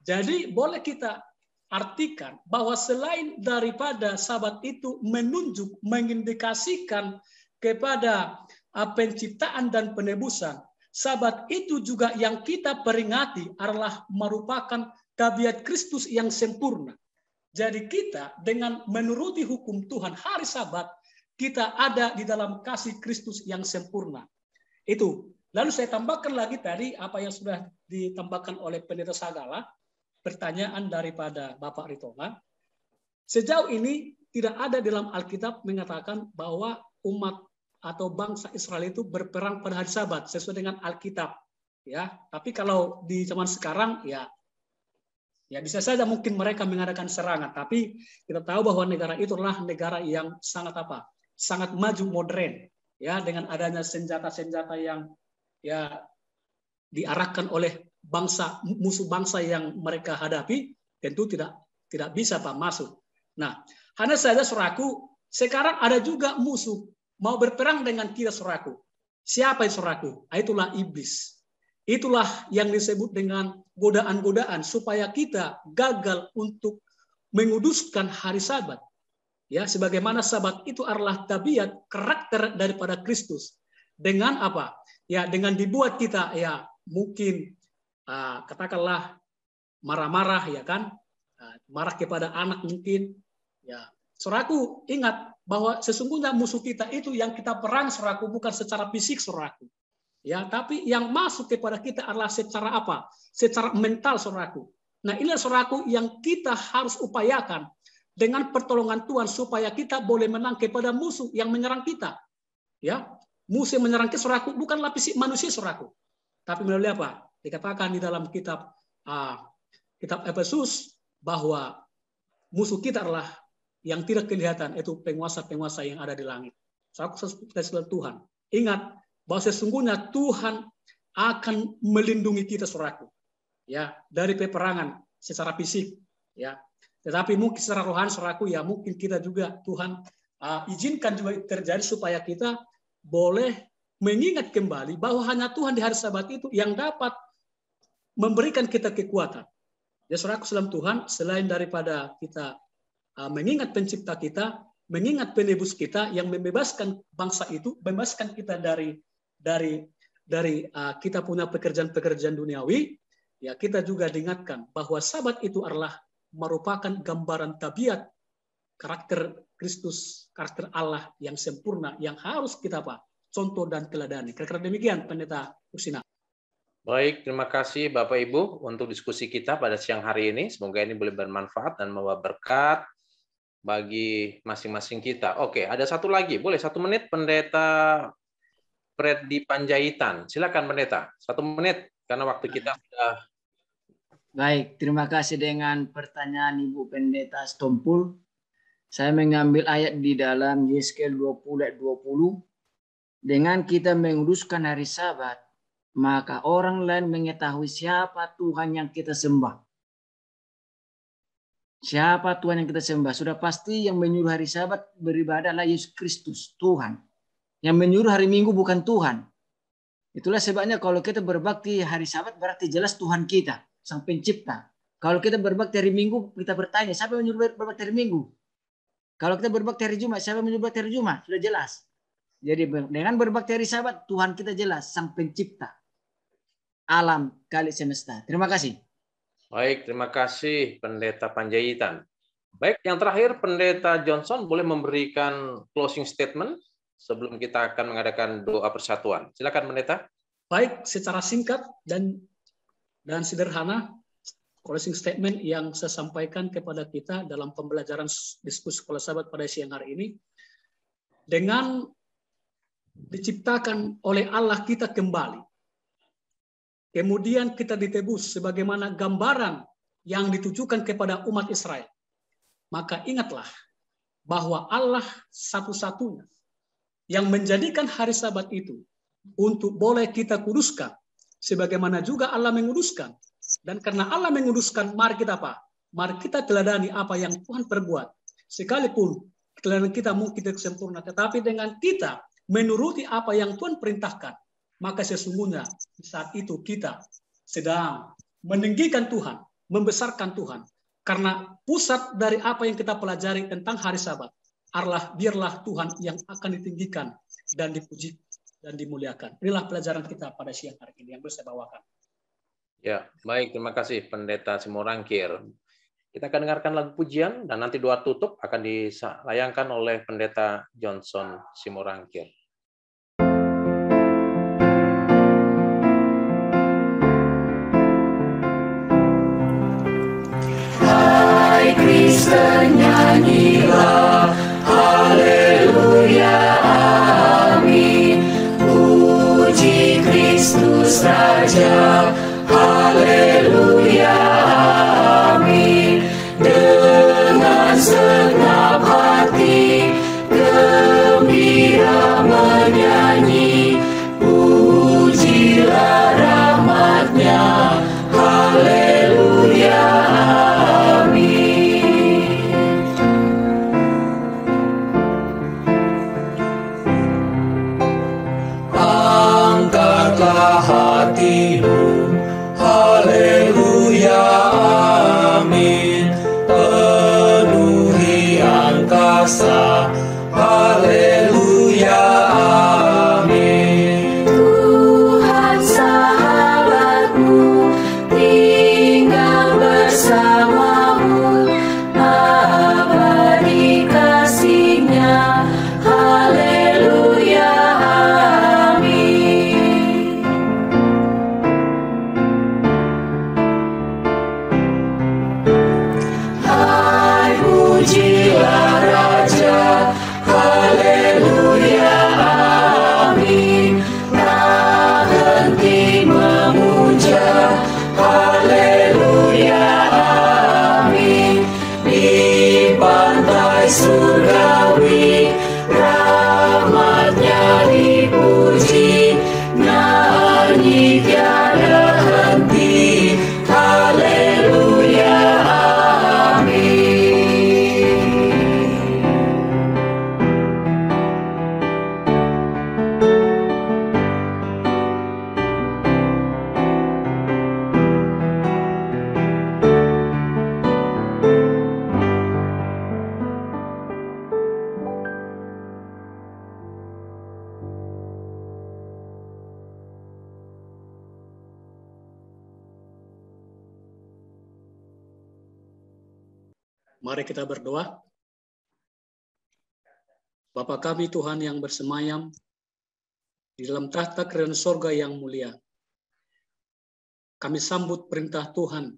Jadi boleh kita artikan bahwa selain daripada Sabat itu menunjuk, mengindikasikan kepada penciptaan dan penebusan, Sabat itu juga yang kita peringati adalah merupakan tabiat Kristus yang sempurna. Jadi kita dengan menuruti hukum Tuhan hari Sabat, kita ada di dalam kasih Kristus yang sempurna. Itu. Lalu saya tambahkan lagi tadi apa yang sudah ditambahkan oleh Pendeta Sagala, pertanyaan daripada Bapak Ritonga. Sejauh ini tidak ada dalam Alkitab mengatakan bahwa umat atau bangsa Israel itu berperang pada hari Sabat sesuai dengan Alkitab. Ya, tapi kalau di zaman sekarang ya bisa saja mungkin mereka mengadakan serangan, tapi kita tahu bahwa negara itu adalah negara yang sangat sangat maju modern, ya, dengan adanya senjata-senjata yang ya diarahkan oleh musuh bangsa yang mereka hadapi, tentu tidak bisa Pak masuk. Nah, hanya saja saudaraku, sekarang ada juga musuh mau berperang dengan kita saudaraku. Siapa itu saudaraku? Itulah iblis. Itulah yang disebut dengan godaan-godaan supaya kita gagal untuk menguduskan hari Sabat. Ya, sebagaimana Sabat itu adalah tabiat karakter daripada Kristus. Dengan apa? Ya, dengan dibuat kita ya mungkin katakanlah marah-marah, ya kan, marah kepada anak mungkin, ya. Saudaraku, ingat bahwa sesungguhnya musuh kita itu yang kita perang, saudaraku, bukan secara fisik, saudaraku, ya, tapi yang masuk kepada kita adalah secara apa? Secara mental, saudaraku. Nah, inilah saudaraku yang kita harus upayakan dengan pertolongan Tuhan supaya kita boleh menang kepada musuh yang menyerang kita, ya. Musuh yang menyerang kita, saudaraku, bukanlah fisik manusia, saudaraku, tapi melalui apa? Dikatakan di dalam kitab Efesus bahwa musuh kita adalah yang tidak kelihatan, itu penguasa-penguasa yang ada di langit. Saudara Tuhan, ingat bahwa sesungguhnya Tuhan akan melindungi kita, saudaraku, ya, dari peperangan secara fisik, ya. Tetapi mungkin secara rohani, saudaraku, ya mungkin kita juga Tuhan izinkan juga terjadi supaya kita boleh mengingat kembali bahwa hanya Tuhan di hari Sabat itu yang dapat memberikan kita kekuatan. Ya, saudaraku dalam Tuhan, selain daripada kita mengingat pencipta kita, mengingat penebus kita yang membebaskan bangsa itu, membebaskan kita dari kita punya pekerjaan-pekerjaan duniawi, ya kita juga diingatkan bahwa Sabat itu adalah merupakan gambaran tabiat karakter Kristus, karakter Allah yang sempurna yang harus kita contoh dan teladani. Kira-kira demikian, Pendeta Ursina. Baik, terima kasih Bapak Ibu untuk diskusi kita pada siang hari ini. Semoga ini boleh bermanfaat dan membawa berkat bagi masing-masing kita. Oke, ada satu lagi. Boleh 1 menit, Pendeta Freddy Panjaitan. Silakan Pendeta, 1 menit karena waktu kita sudah. Baik, terima kasih dengan pertanyaan Ibu Pendeta Stompul. Saya mengambil ayat di dalam Yeskel 20 ayat 20. Dengan kita menguduskan hari Sabat, maka orang lain mengetahui siapa Tuhan yang kita sembah. Siapa Tuhan yang kita sembah? Sudah pasti yang menyuruh hari Sabat beribadah adalah Yesus Kristus, Tuhan. Yang menyuruh hari Minggu bukan Tuhan. Itulah sebabnya kalau kita berbakti hari Sabat berarti jelas Tuhan kita, Sang Pencipta. Kalau kita berbakti hari Minggu, kita bertanya, siapa yang menyuruh berbakti hari Minggu? Kalau kita berbakti hari Jumat, siapa yang menyuruh berbakti hari Jumat? Sudah jelas. Jadi dengan berbakti hari Sabat, Tuhan kita jelas, Sang Pencipta alam kali semesta. Terima kasih. Baik, terima kasih Pendeta Panjaitan. Baik, yang terakhir Pendeta Johnson boleh memberikan closing statement sebelum kita akan mengadakan doa persatuan. Silakan Pendeta. Baik, secara singkat dan sederhana, closing statement yang saya sampaikan kepada kita dalam pembelajaran diskusi sekolah sahabat pada siang hari ini. Dengan diciptakan oleh Allah kita kembali, kemudian kita ditebus sebagaimana gambaran yang ditujukan kepada umat Israel, maka ingatlah bahwa Allah satu-satunya yang menjadikan hari Sabat itu untuk boleh kita kuduskan, sebagaimana juga Allah menguduskan. Dan karena Allah menguduskan, mari kita apa? Mari kita teladani apa yang Tuhan perbuat. Sekalipun teladanan kita mungkin tidak sempurna, tetapi dengan kita menuruti apa yang Tuhan perintahkan, maka sesungguhnya saat itu kita sedang meninggikan Tuhan, membesarkan Tuhan. Karena pusat dari apa yang kita pelajari tentang hari Sabat adalah biarlah Tuhan yang akan ditinggikan dan dipuji dan dimuliakan. Inilah pelajaran kita pada siang hari ini yang bisa saya bawakan. Ya, baik. Terima kasih Pendeta Simorangkir. Kita akan dengarkan lagu pujian dan nanti doa tutup akan dilayangkan oleh Pendeta Johnson Simorangkir. Kristen nyanyilah, haleluya, amin. Puji Kristus Raja, haleluya, amin. Dengan segenap hati gembira menyanyi, pujilah rahmat-Nya, haleluya, amin. Hatimu, haleluya, amin. Penuhi angkasa, haleluya, amin. Tuhan sahabatmu tinggal bersamamu, abadi kasih-Nya, haleluya, pujilah Raja, haleluya, amin. Tak henti memuja, haleluya, amin. Di pantai surgawi, rahmat-Nya dipuji, nyanyi tiada henti, haleluya, amin. Mari kita berdoa. Bapa kami Tuhan yang bersemayam di dalam tahta kerajaan sorga yang mulia. Kami sambut perintah Tuhan,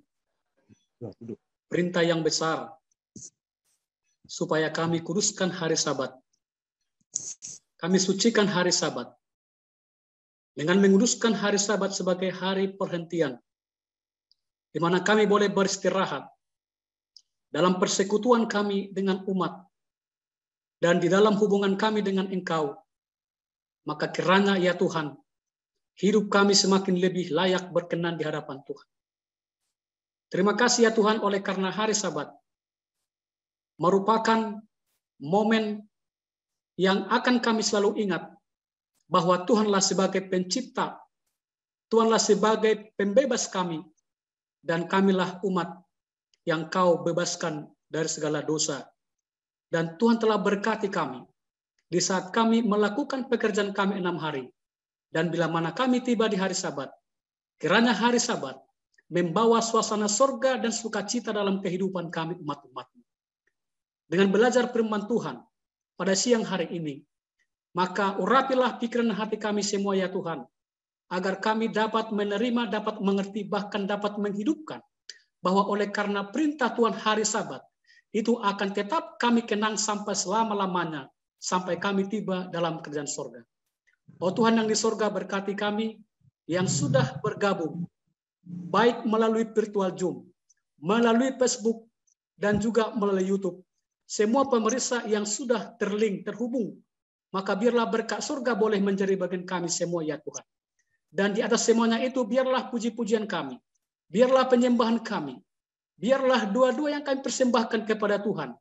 perintah yang besar, supaya kami kuduskan hari Sabat. Kami sucikan hari Sabat dengan menguduskan hari Sabat sebagai hari perhentian, di mana kami boleh beristirahat dalam persekutuan kami dengan umat, dan di dalam hubungan kami dengan Engkau. Maka kiranya ya Tuhan, hidup kami semakin lebih layak berkenan di hadapan Tuhan. Terima kasih ya Tuhan oleh karena hari Sabat merupakan momen yang akan kami selalu ingat bahwa Tuhanlah sebagai pencipta, Tuhanlah sebagai pembebas kami, dan kamilah umat yang Kau bebaskan dari segala dosa. Dan Tuhan telah berkati kami di saat kami melakukan pekerjaan kami 6 hari. Dan bila mana kami tiba di hari Sabat, kiranya hari Sabat membawa suasana sorga dan sukacita dalam kehidupan kami umat-umat-Mu. Dengan belajar firman Tuhan pada siang hari ini, maka urapilah pikiran hati kami semua ya Tuhan, agar kami dapat menerima, dapat mengerti, bahkan dapat menghidupkan bahwa oleh karena perintah Tuhan hari Sabat, itu akan tetap kami kenang sampai selama-lamanya, sampai kami tiba dalam kerajaan sorga. Oh Tuhan yang di sorga, berkati kami yang sudah bergabung, baik melalui virtual Zoom, melalui Facebook, dan juga melalui YouTube. Semua pemirsa yang sudah terhubung, maka biarlah berkat surga boleh menjadi bagian kami semua ya Tuhan. Dan di atas semuanya itu biarlah puji-pujian kami, biarlah penyembahan kami, biarlah doa-doa yang kami persembahkan kepada Tuhan,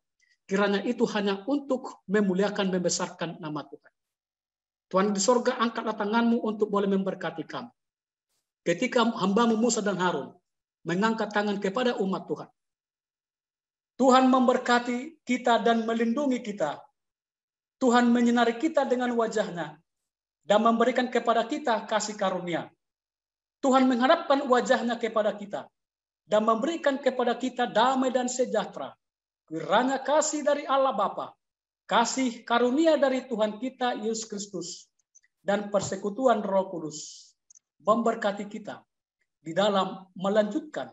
kiranya itu hanya untuk memuliakan, membesarkan nama Tuhan. Tuhan di sorga, angkatlah tanganmu untuk boleh memberkati kami. Ketika hamba-Mu Musa dan Harun mengangkat tangan kepada umat Tuhan, Tuhan memberkati kita dan melindungi kita. Tuhan menyinari kita dengan wajah-Nya dan memberikan kepada kita kasih karunia. Tuhan menghadapkan wajah-Nya kepada kita dan memberikan kepada kita damai dan sejahtera. Kiranya kasih dari Allah Bapa, kasih karunia dari Tuhan kita Yesus Kristus, dan persekutuan Roh Kudus memberkati kita di dalam melanjutkan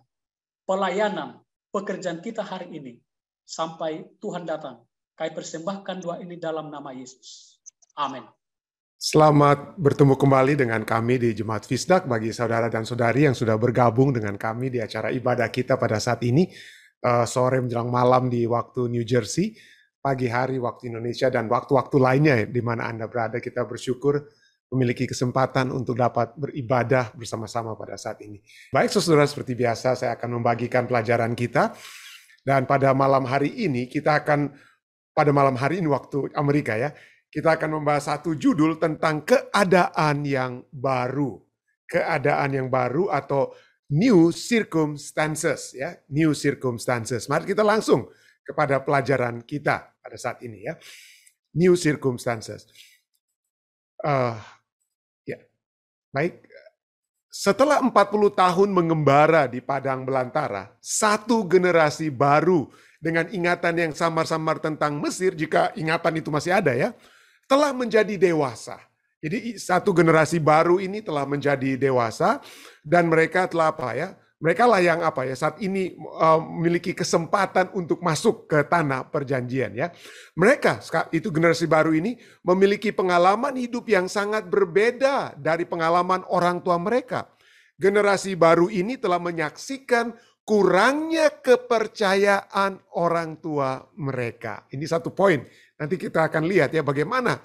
pelayanan pekerjaan kita hari ini sampai Tuhan datang. Kami persembahkan doa ini dalam nama Yesus. Amin. Selamat bertemu kembali dengan kami di Jemaat Fisdak. Bagi saudara dan saudari yang sudah bergabung dengan kami di acara ibadah kita pada saat ini, sore menjelang malam di waktu New Jersey, pagi hari waktu Indonesia, dan waktu-waktu lainnya di mana Anda berada, kita bersyukur memiliki kesempatan untuk dapat beribadah bersama-sama pada saat ini. Baik saudara, seperti biasa saya akan membagikan pelajaran kita, dan pada malam hari ini pada malam hari ini waktu Amerika ya, kita akan membahas satu judul tentang keadaan yang baru. Keadaan yang baru atau new circumstances ya, new circumstances. Mari kita langsung kepada pelajaran kita pada saat ini ya. New circumstances. Baik, setelah 40 tahun mengembara di padang belantara, satu generasi baru dengan ingatan yang samar-samar tentang Mesir, jika ingatan itu masih ada ya, telah menjadi dewasa. Jadi satu generasi baru ini telah menjadi dewasa, dan mereka telah mereka lah yang saat ini memiliki kesempatan untuk masuk ke tanah perjanjian ya. Mereka itu generasi baru ini memiliki pengalaman hidup yang sangat berbeda dari pengalaman orang tua mereka. Generasi baru ini telah menyaksikan kurangnya kepercayaan orang tua mereka. Ini satu poin. Nanti kita akan lihat ya bagaimana.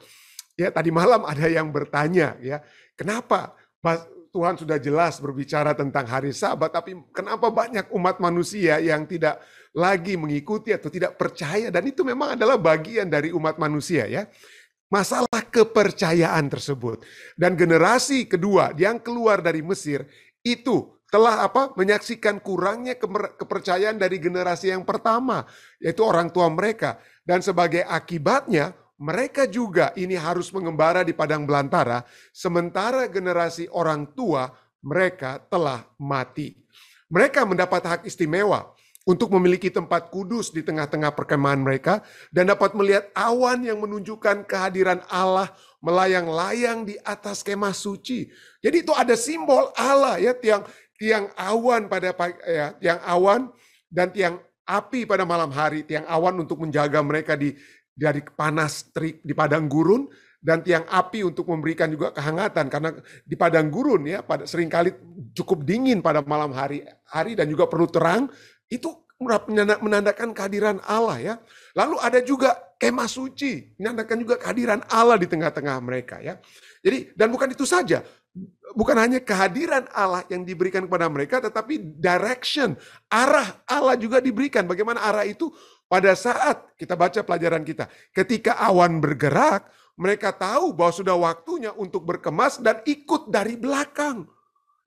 Ya tadi malam ada yang bertanya ya, kenapa Tuhan sudah jelas berbicara tentang hari Sabat, tapi kenapa banyak umat manusia yang tidak lagi mengikuti atau tidak percaya? Dan itu memang adalah bagian dari umat manusia ya. Masalah kepercayaan tersebut. Dan generasi kedua yang keluar dari Mesir itu telah menyaksikan kurangnya kepercayaan dari generasi yang pertama, yaitu orang tua mereka. Dan sebagai akibatnya, mereka juga ini harus mengembara di padang belantara, sementara generasi orang tua mereka telah mati. Mereka mendapat hak istimewa untuk memiliki tempat kudus di tengah-tengah perkemahan mereka, dan dapat melihat awan yang menunjukkan kehadiran Allah melayang-layang di atas kemah suci. Jadi itu ada simbol Allah ya, tiang awan tiang awan dan tiang api pada malam hari, tiang awan untuk menjaga mereka dari panas terik di padang gurun, dan tiang api untuk memberikan juga kehangatan, karena di padang gurun ya seringkali cukup dingin pada malam hari dan juga perlu terang. Itu menandakan kehadiran Allah ya. Lalu ada juga kemah suci, menandakan juga kehadiran Allah di tengah-tengah mereka ya. Jadi, dan bukan itu saja, bukan hanya kehadiran Allah yang diberikan kepada mereka, tetapi direction, arah Allah juga diberikan. Bagaimana arah itu? Pada saat kita baca pelajaran kita, ketika awan bergerak, mereka tahu bahwa sudah waktunya untuk berkemas dan ikut dari belakang.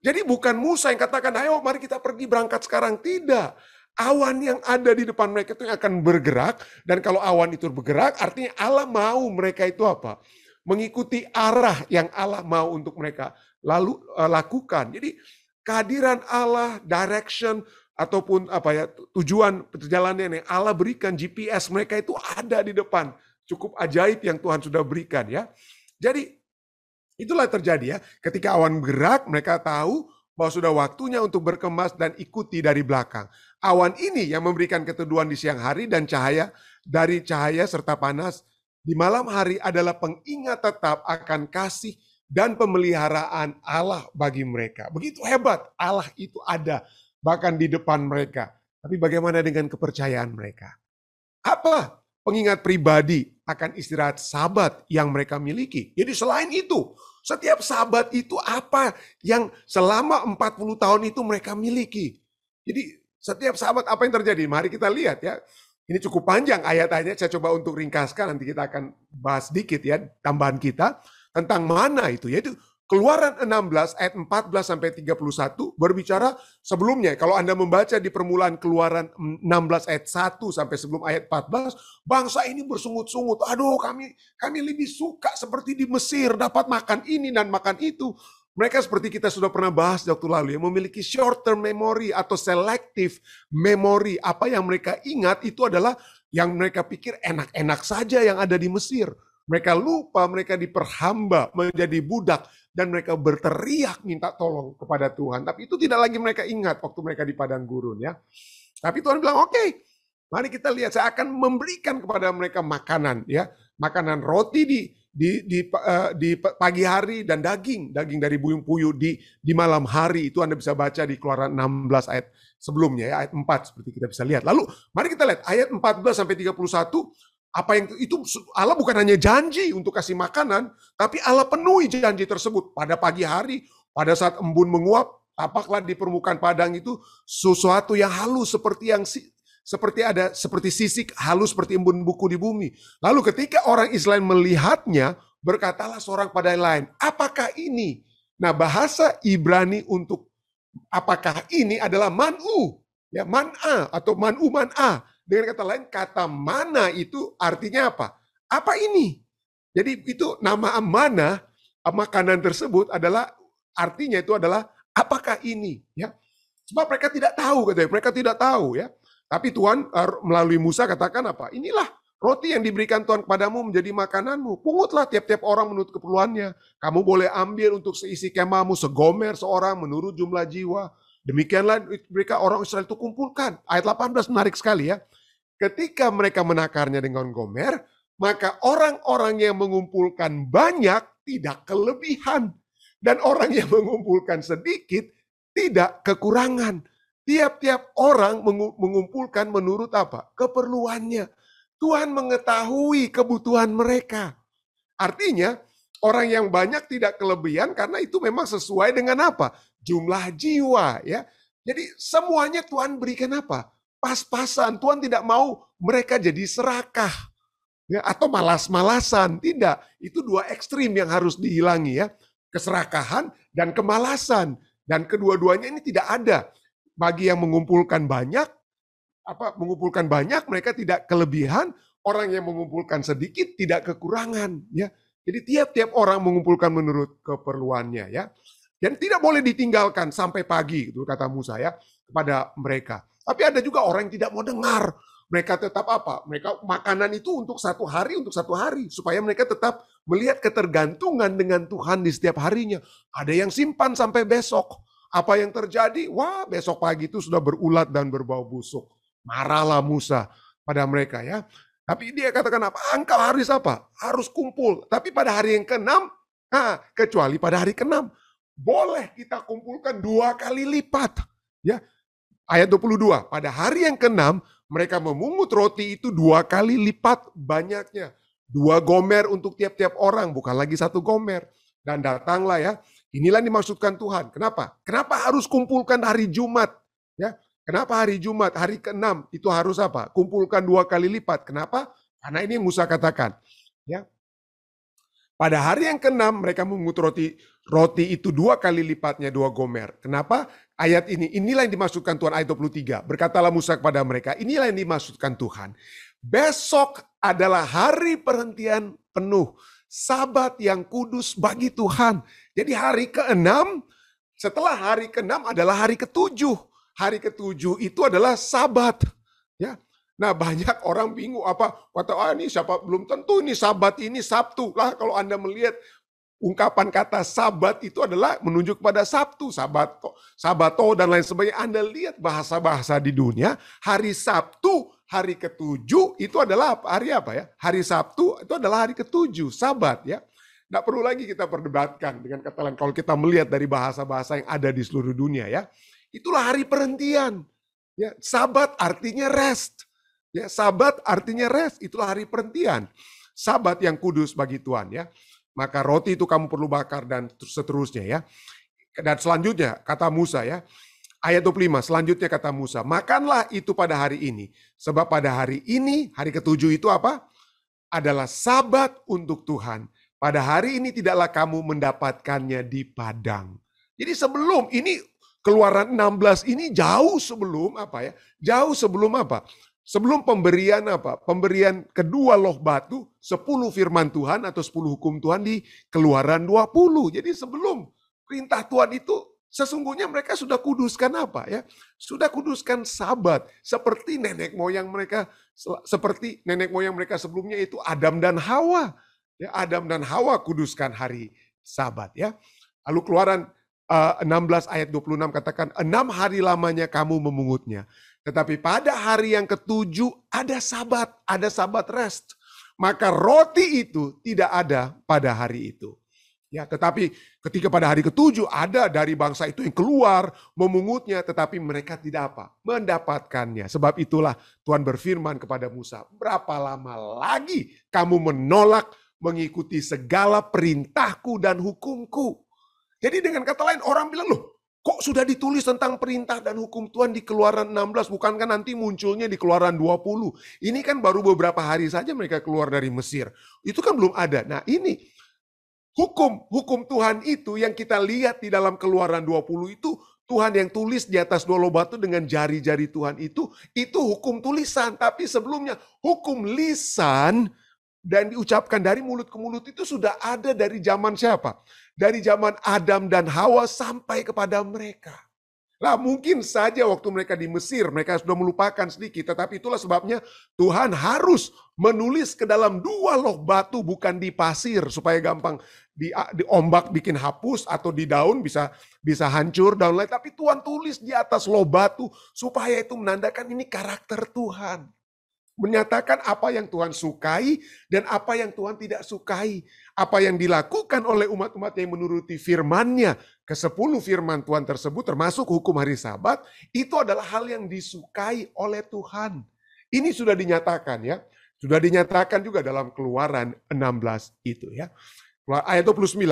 Jadi bukan Musa yang katakan, ayo mari kita pergi berangkat sekarang. Tidak. Awan yang ada di depan mereka itu yang akan bergerak. Dan kalau awan itu bergerak, artinya Allah mau mereka itu mengikuti arah yang Allah mau untuk mereka lalu lakukan. Jadi kehadiran Allah, direction, ataupun tujuan perjalanan yang Allah berikan, GPS mereka itu ada di depan. Cukup ajaib yang Tuhan sudah berikan ya. Jadi itulah terjadi ya. Ketika awan bergerak, mereka tahu bahwa sudah waktunya untuk berkemas dan ikuti dari belakang. Awan ini yang memberikan keteduhan di siang hari dan cahaya dari cahaya serta panas di malam hari adalah pengingat tetap akan kasih dan pemeliharaan Allah bagi mereka. Begitu hebat Allah itu ada bahkan di depan mereka. Tapi bagaimana dengan kepercayaan mereka? Apa pengingat pribadi akan istirahat Sabat yang mereka miliki? Jadi selain itu, setiap Sabat itu apa yang selama 40 tahun itu mereka miliki? Jadi setiap Sabat apa yang terjadi? Mari kita lihat ya. Ini cukup panjang ayat-ayatnya, saya coba untuk ringkaskan, nanti kita akan bahas sedikit ya, tambahan kita tentang mana itu, yaitu Keluaran 16 ayat 14 sampai 31 berbicara sebelumnya. Kalau Anda membaca di permulaan Keluaran 16 ayat 1 sampai sebelum ayat 14, bangsa ini bersungut-sungut. Aduh, kami lebih suka seperti di Mesir, dapat makan ini dan makan itu. Mereka seperti kita sudah pernah bahas di waktu lalu, ya, memiliki short term memory atau selective memory. Apa yang mereka ingat itu adalah yang mereka pikir enak-enak saja yang ada di Mesir. Mereka lupa mereka diperhamba menjadi budak dan mereka berteriak minta tolong kepada Tuhan. Tapi itu tidak lagi mereka ingat waktu mereka di padang gurun, ya. Tapi Tuhan bilang, oke, mari kita lihat, saya akan memberikan kepada mereka makanan, ya, makanan roti di pagi hari dan daging dari buyung puyuh di malam hari. Itu Anda bisa baca di Keluaran 16 ayat sebelumnya, ya, ayat 4 seperti kita bisa lihat. Lalu mari kita lihat ayat 14 sampai 31. Apa yang itu Allah bukan hanya janji untuk kasih makanan, tapi Allah penuhi janji tersebut. Pada pagi hari, pada saat embun menguap, tapaklah di permukaan padang itu sesuatu yang halus seperti sisik halus seperti embun buku di bumi. Lalu ketika orang Israel melihatnya, berkatalah seorang pada yang lain, apakah ini? Nah, bahasa Ibrani untuk apakah ini adalah man'u, ya, man'a atau man'u man'a. Dengan kata lain, kata mana itu artinya apa? Apa ini? Jadi itu nama mana, makanan tersebut adalah, artinya itu adalah apakah ini? Ya, sebab mereka tidak tahu, katanya. Mereka tidak tahu, ya. Tapi Tuhan melalui Musa katakan apa? Inilah roti yang diberikan Tuhan kepadamu menjadi makananmu. Pungutlah tiap-tiap orang menurut keperluannya. Kamu boleh ambil untuk seisi kemahmu segomer seorang menurut jumlah jiwa. Demikianlah mereka orang Israel itu kumpulkan. Ayat 18 menarik sekali, ya. Ketika mereka menakarnya dengan gomer, maka orang-orang yang mengumpulkan banyak tidak kelebihan. Dan orang yang mengumpulkan sedikit tidak kekurangan. Tiap-tiap orang mengumpulkan menurut apa? Keperluannya. Tuhan mengetahui kebutuhan mereka. Artinya, orang yang banyak tidak kelebihan karena itu memang sesuai dengan apa? Jumlah jiwa, ya. Jadi semuanya Tuhan berikan apa? Pas-pasan. Tuhan tidak mau mereka jadi serakah, ya, atau malas-malasan. Tidak. Itu dua ekstrim yang harus dihilangi, ya. Keserakahan dan kemalasan. Dan kedua-duanya ini tidak ada. Bagi yang mengumpulkan banyak, mereka tidak kelebihan. Orang yang mengumpulkan sedikit tidak kekurangan, ya. Jadi tiap-tiap orang mengumpulkan menurut keperluannya, ya. Dan tidak boleh ditinggalkan sampai pagi, itu kata Musa, ya, kepada mereka. Tapi ada juga orang yang tidak mau dengar. Mereka tetap apa? Mereka makanan itu untuk satu hari, supaya mereka tetap melihat ketergantungan dengan Tuhan di setiap harinya. Ada yang simpan sampai besok. Apa yang terjadi? Wah, besok pagi itu sudah berulat dan berbau busuk. Marahlah Musa pada mereka, ya. Tapi dia katakan apa? Engkau harus apa? Harus kumpul. Tapi pada hari yang ke-6, kecuali pada hari ke-6, boleh kita kumpulkan 2 kali lipat, ya. Ayat 22, pada hari yang ke-6, mereka memungut roti itu 2 kali lipat banyaknya. 2 gomer untuk tiap-tiap orang, bukan lagi 1 gomer. Dan datanglah, ya, inilah yang dimaksudkan Tuhan. Kenapa? Kenapa harus kumpulkan hari Jumat? Ya, kenapa hari Jumat, hari ke-6 itu harus apa? Kumpulkan 2 kali lipat. Kenapa? Karena ini Musa katakan, ya. Pada hari yang ke-6 mereka memungut roti itu 2 kali lipatnya 2 gomer. Kenapa? Ayat inilah yang dimaksudkan Tuhan, ayat 23. Berkatalah Musa kepada mereka, inilah yang dimaksudkan Tuhan. Besok adalah hari perhentian penuh, Sabat yang kudus bagi Tuhan. Jadi hari ke-6, setelah hari ke-6 adalah hari ke-7. Hari ke-7 itu adalah Sabat, ya. Nah, banyak orang bingung apa kata ini siapa, belum tentu ini Sabat, ini Sabtu lah. Kalau Anda melihat ungkapan kata sabat itu adalah menunjuk pada Sabtu, sabato dan lain sebagainya. Anda lihat bahasa-bahasa di dunia, hari Sabtu, hari ketujuh itu adalah hari apa ya? Hari Sabtu itu adalah hari ketujuh, sabat ya. Nggak perlu lagi kita perdebatkan dengan kata lain. Kalau kita melihat dari bahasa-bahasa yang ada di seluruh dunia ya, itulah hari perhentian. Ya, sabat artinya rest. Ya, sabat artinya rest, itulah hari perhentian. Sabat yang kudus bagi Tuhan ya. Maka roti itu kamu perlu bakar dan seterusnya ya. Dan selanjutnya kata Musa ya. Ayat 25 selanjutnya kata Musa, makanlah itu pada hari ini. Sebab pada hari ini, hari ketujuh itu apa? Adalah sabat untuk Tuhan. Pada hari ini tidaklah kamu mendapatkannya di padang. Jadi sebelum ini Keluaran 16 ini jauh sebelum apa ya? Jauh sebelum apa? Sebelum pemberian apa? Pemberian kedua loh batu, 10 firman Tuhan atau 10 hukum Tuhan di Keluaran 20. Jadi sebelum perintah Tuhan itu sesungguhnya mereka sudah kuduskan apa ya? Sudah kuduskan sabat seperti nenek moyang mereka sebelumnya itu Adam dan Hawa. Ya, Adam dan Hawa kuduskan hari sabat ya. Lalu Keluaran 16 ayat 26 katakan 6 hari lamanya kamu memungutnya. Tetapi pada hari yang ketujuh ada sabat rest. Maka roti itu tidak ada pada hari itu. Ya, tetapi ketika pada hari ketujuh ada dari bangsa itu yang keluar memungutnya, tetapi mereka tidak apa? Mendapatkannya. Sebab itulah Tuhan berfirman kepada Musa, berapa lama lagi kamu menolak mengikuti segala perintahku dan hukumku? Jadi dengan kata lain orang bilang, loh kok sudah ditulis tentang perintah dan hukum Tuhan di Keluaran 16, bukankah nanti munculnya di Keluaran 20? Ini kan baru beberapa hari saja mereka keluar dari Mesir. Itu kan belum ada. Nah ini hukum Tuhan itu yang kita lihat di dalam Keluaran 20 itu, Tuhan yang tulis di atas 2 loh batu dengan jari-jari Tuhan itu hukum tulisan. Tapi sebelumnya hukum lisan dan diucapkan dari mulut ke mulut itu sudah ada dari zaman siapa? Dari zaman Adam dan Hawa sampai kepada mereka. Lah mungkin saja waktu mereka di Mesir, mereka sudah melupakan sedikit. Tetapi itulah sebabnya Tuhan harus menulis ke dalam 2 loh batu, bukan di pasir. Supaya gampang di ombak bikin hapus atau di daun bisa hancur. Daun lain. Tapi Tuhan tulis di atas loh batu supaya itu menandakan ini karakter Tuhan. Menyatakan apa yang Tuhan sukai dan apa yang Tuhan tidak sukai. Apa yang dilakukan oleh umat-umat yang menuruti firman-Nya. Ke-10 firman Tuhan tersebut termasuk hukum hari Sabat. Itu adalah hal yang disukai oleh Tuhan. Ini sudah dinyatakan ya. Sudah dinyatakan juga dalam Keluaran 16 itu ya. Ayat 29.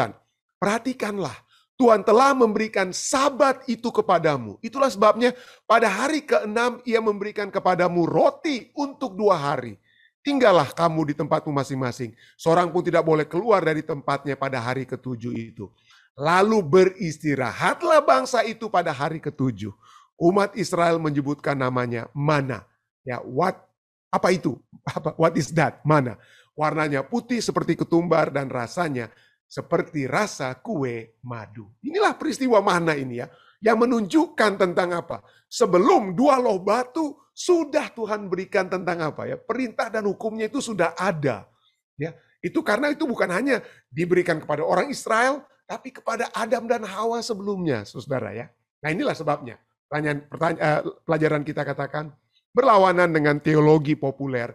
Perhatikanlah. Tuhan telah memberikan sabat itu kepadamu. Itulah sebabnya pada hari ke-6 ia memberikan kepadamu roti untuk 2 hari. Tinggallah kamu di tempatmu masing-masing. Seorang pun tidak boleh keluar dari tempatnya pada hari ke-7 itu. Lalu beristirahatlah bangsa itu pada hari ke-7. Umat Israel menyebutkan namanya mana. Ya, apa itu? What is that? Mana. Warnanya putih seperti ketumbar dan rasanya seperti rasa kue madu. Inilah peristiwa mana ini ya. Yang menunjukkan tentang apa? Sebelum 2 loh batu, sudah Tuhan berikan tentang apa ya? Perintah dan hukumnya itu sudah ada. Ya, itu karena itu bukan hanya diberikan kepada orang Israel, tapi kepada Adam dan Hawa sebelumnya, saudara ya. Nah inilah sebabnya. Pelajaran kita katakan, berlawanan dengan teologi populer.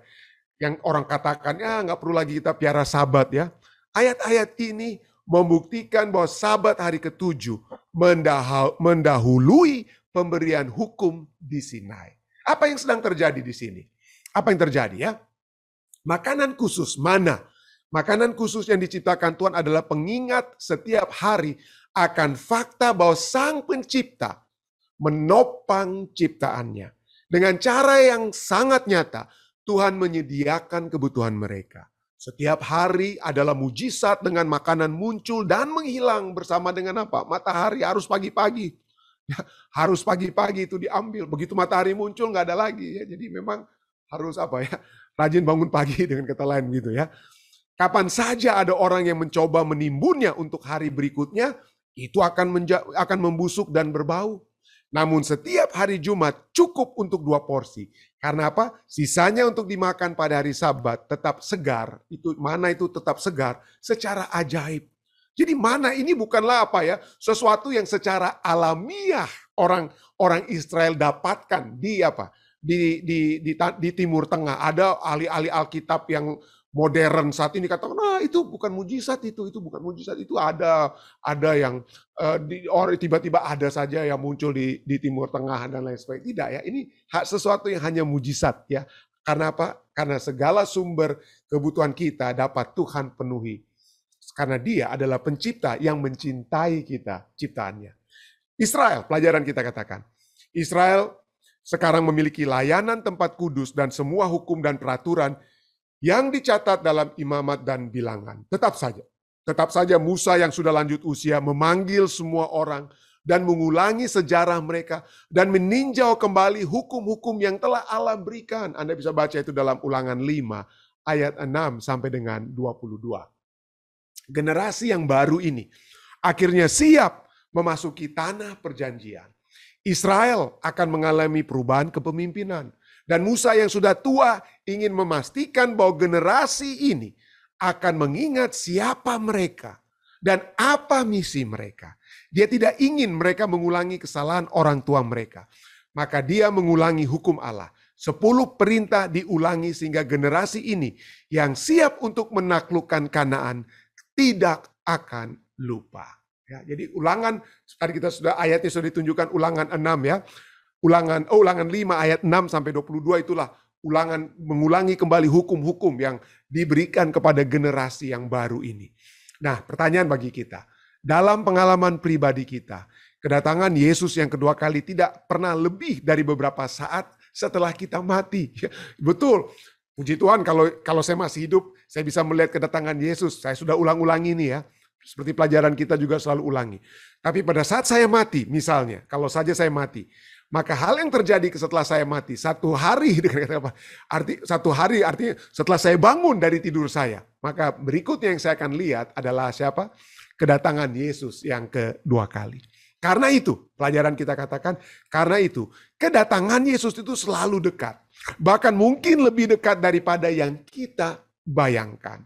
Yang orang katakan, ya nggak perlu lagi kita piara sabat ya. Ayat-ayat ini membuktikan bahwa sabat hari ke-7 mendahului pemberian hukum di Sinai. Apa yang sedang terjadi di sini? Apa yang terjadi ya? Makanan khusus mana? Makanan khusus yang diciptakan Tuhan adalah pengingat setiap hari akan fakta bahwa Sang Pencipta menopang ciptaannya. Dengan cara yang sangat nyata, Tuhan menyediakan kebutuhan mereka. Setiap hari adalah mujizat dengan makanan muncul dan menghilang bersama dengan apa? Matahari harus pagi-pagi. Harus pagi-pagi itu diambil. Begitu matahari muncul nggak ada lagi. Ya. Jadi memang harus apa ya? Rajin bangun pagi dengan kata lain gitu ya. Kapan saja ada orang yang mencoba menimbunnya untuk hari berikutnya, itu akan membusuk dan berbau. Namun setiap hari Jumat cukup untuk 2 porsi. Karena apa? Sisanya untuk dimakan pada hari Sabat tetap segar. Itu mana itu tetap segar? Secara ajaib. Jadi mana ini bukanlah apa ya, sesuatu yang secara alamiah orang Israel dapatkan di apa? Di Timur Tengah. Ada ahli-ahli Alkitab yang modern saat ini katakan, nah itu bukan mujizat, itu bukan mujizat, itu ada yang tiba-tiba ada saja yang muncul di Timur Tengah dan lain sebagainya. Tidak ya, ini sesuatu yang hanya mujizat ya. Karena apa? Karena segala sumber kebutuhan kita dapat Tuhan penuhi. Karena Dia adalah pencipta yang mencintai kita, ciptaannya. Israel, pelajaran kita katakan. Israel sekarang memiliki layanan tempat kudus dan semua hukum dan peraturan yang dicatat dalam imamat dan bilangan. Tetap saja Musa yang sudah lanjut usia memanggil semua orang dan mengulangi sejarah mereka dan meninjau kembali hukum-hukum yang telah Allah berikan. Anda bisa baca itu dalam Ulangan 5 ayat 6 sampai dengan 22. Generasi yang baru ini akhirnya siap memasuki tanah perjanjian. Israel akan mengalami perubahan kepemimpinan. Dan Musa yang sudah tua ingin memastikan bahwa generasi ini akan mengingat siapa mereka dan apa misi mereka. Dia tidak ingin mereka mengulangi kesalahan orang tua mereka. Maka dia mengulangi hukum Allah. 10 perintah diulangi sehingga generasi ini yang siap untuk menaklukkan Kanaan tidak akan lupa. Ya, jadi Ulangan, tadi kita sudah ayatnya sudah ditunjukkan Ulangan 6 ya. Ulangan 5 ayat 6 sampai 22 itulah Ulangan mengulangi kembali hukum-hukum yang diberikan kepada generasi yang baru ini. Nah, pertanyaan bagi kita, dalam pengalaman pribadi kita, kedatangan Yesus yang kedua kali tidak pernah lebih dari beberapa saat setelah kita mati. Betul, puji Tuhan kalau saya masih hidup, saya bisa melihat kedatangan Yesus. Saya sudah ulang-ulangi ini ya. Seperti pelajaran kita juga selalu ulangi. Tapi pada saat saya mati, misalnya, kalau saja saya mati, maka hal yang terjadi setelah saya mati, satu hari artinya setelah saya bangun dari tidur saya, maka berikutnya yang saya akan lihat adalah siapa? Kedatangan Yesus yang kedua kali. Karena itu, pelajaran kita katakan, karena itu, kedatangan Yesus itu selalu dekat. Bahkan mungkin lebih dekat daripada yang kita bayangkan.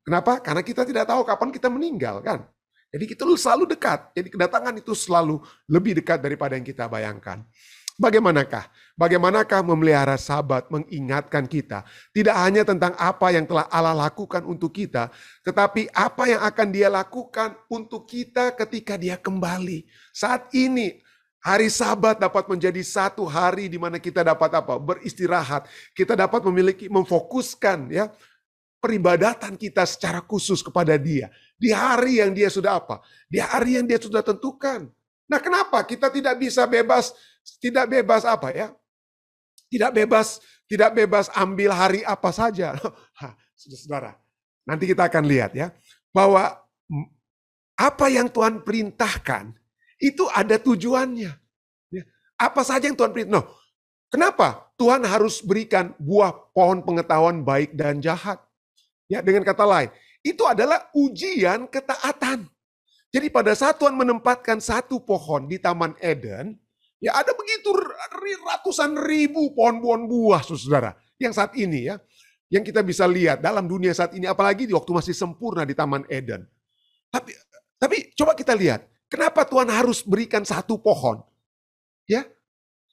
Kenapa? Karena kita tidak tahu kapan kita meninggal kan. Jadi kita selalu dekat. Jadi kedatangan itu selalu lebih dekat daripada yang kita bayangkan. Bagaimanakah memelihara sabat mengingatkan kita tidak hanya tentang apa yang telah Allah lakukan untuk kita, tetapi apa yang akan Dia lakukan untuk kita ketika Dia kembali. Saat ini hari Sabat dapat menjadi satu hari di mana kita dapat apa? Beristirahat. Kita dapat memfokuskan ya peribadatan kita secara khusus kepada Dia. Di hari yang Dia sudah apa? Di hari yang Dia sudah tentukan. Nah, kenapa kita tidak bisa bebas apa ya? Tidak bebas ambil hari apa saja. Saudara, nanti kita akan lihat ya, bahwa apa yang Tuhan perintahkan itu ada tujuannya. Apa saja yang Tuhan perintahkan. Kenapa Tuhan harus berikan buah pohon pengetahuan baik dan jahat? Ya, dengan kata lain, itu adalah ujian ketaatan. Jadi pada saat Tuhan menempatkan satu pohon di Taman Eden, ya ada begitu ratusan ribu pohon-pohon buah, saudara. Yang saat ini ya, yang kita bisa lihat dalam dunia saat ini, apalagi di waktu masih sempurna di Taman Eden. Tapi coba kita lihat, kenapa Tuhan harus berikan satu pohon? Ya,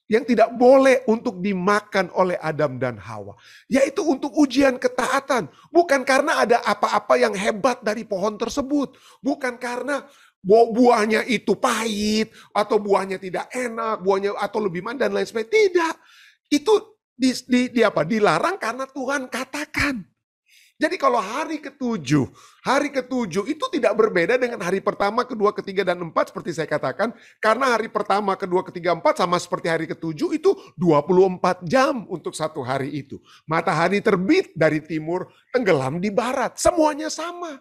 yang tidak boleh untuk dimakan oleh Adam dan Hawa. Yaitu untuk ujian ketaatan. Bukan karena ada apa-apa yang hebat dari pohon tersebut. Bukan karena buahnya itu pahit, atau buahnya tidak enak, buahnya atau lebih manis dan lain sebagainya. Tidak. Itu dilarang karena Tuhan katakan. Jadi kalau hari ketujuh itu tidak berbeda dengan hari pertama, kedua, ketiga, dan 4 seperti saya katakan. Karena hari pertama, kedua, ketiga, 4 sama seperti hari ketujuh itu 24 jam untuk satu hari itu. Matahari terbit dari timur, tenggelam di barat. Semuanya sama.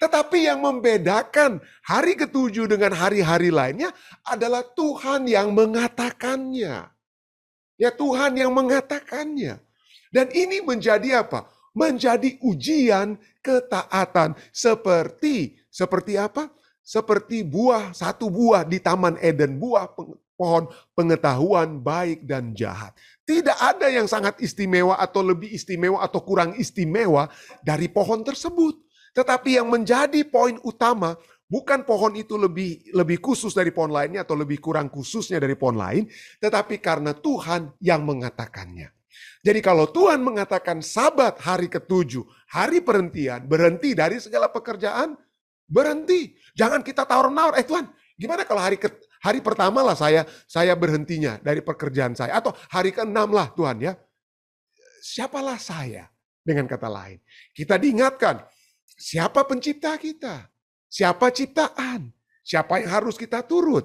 Tetapi yang membedakan hari ketujuh dengan hari-hari lainnya adalah Tuhan yang mengatakannya. Ya, Tuhan yang mengatakannya. Dan ini menjadi apa? Menjadi ujian ketaatan. Seperti apa? Seperti satu buah di Taman Eden, buah pohon pengetahuan baik dan jahat. Tidak ada yang sangat istimewa atau lebih istimewa atau kurang istimewa dari pohon tersebut. Tetapi yang menjadi poin utama, bukan pohon itu lebih khusus dari pohon lainnya atau lebih kurang khususnya dari pohon lain, tetapi karena Tuhan yang mengatakannya. Jadi kalau Tuhan mengatakan Sabat hari ke-7, hari perhentian, berhenti dari segala pekerjaan, berhenti. Jangan kita tawar-menawar, Tuhan, gimana kalau hari pertama lah saya berhentinya dari pekerjaan saya, atau hari ke-6 lah Tuhan ya. Siapalah saya? Dengan kata lain, kita diingatkan, siapa pencipta kita? Siapa ciptaan? Siapa yang harus kita turut?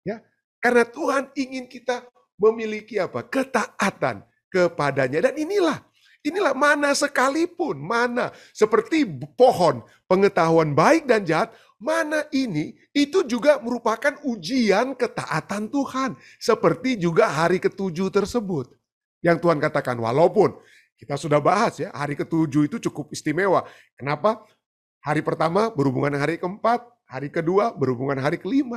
Ya, karena Tuhan ingin kita memiliki apa? Ketaatan kepadanya. Dan inilah mana sekalipun, mana seperti pohon pengetahuan baik dan jahat, mana ini itu juga merupakan ujian ketaatan Tuhan. Seperti juga hari ke-7 tersebut. Yang Tuhan katakan, walaupun kita sudah bahas ya, hari ke-7 itu cukup istimewa. Kenapa? Hari pertama berhubungan dengan hari ke-4, hari kedua berhubungan dengan hari ke-5,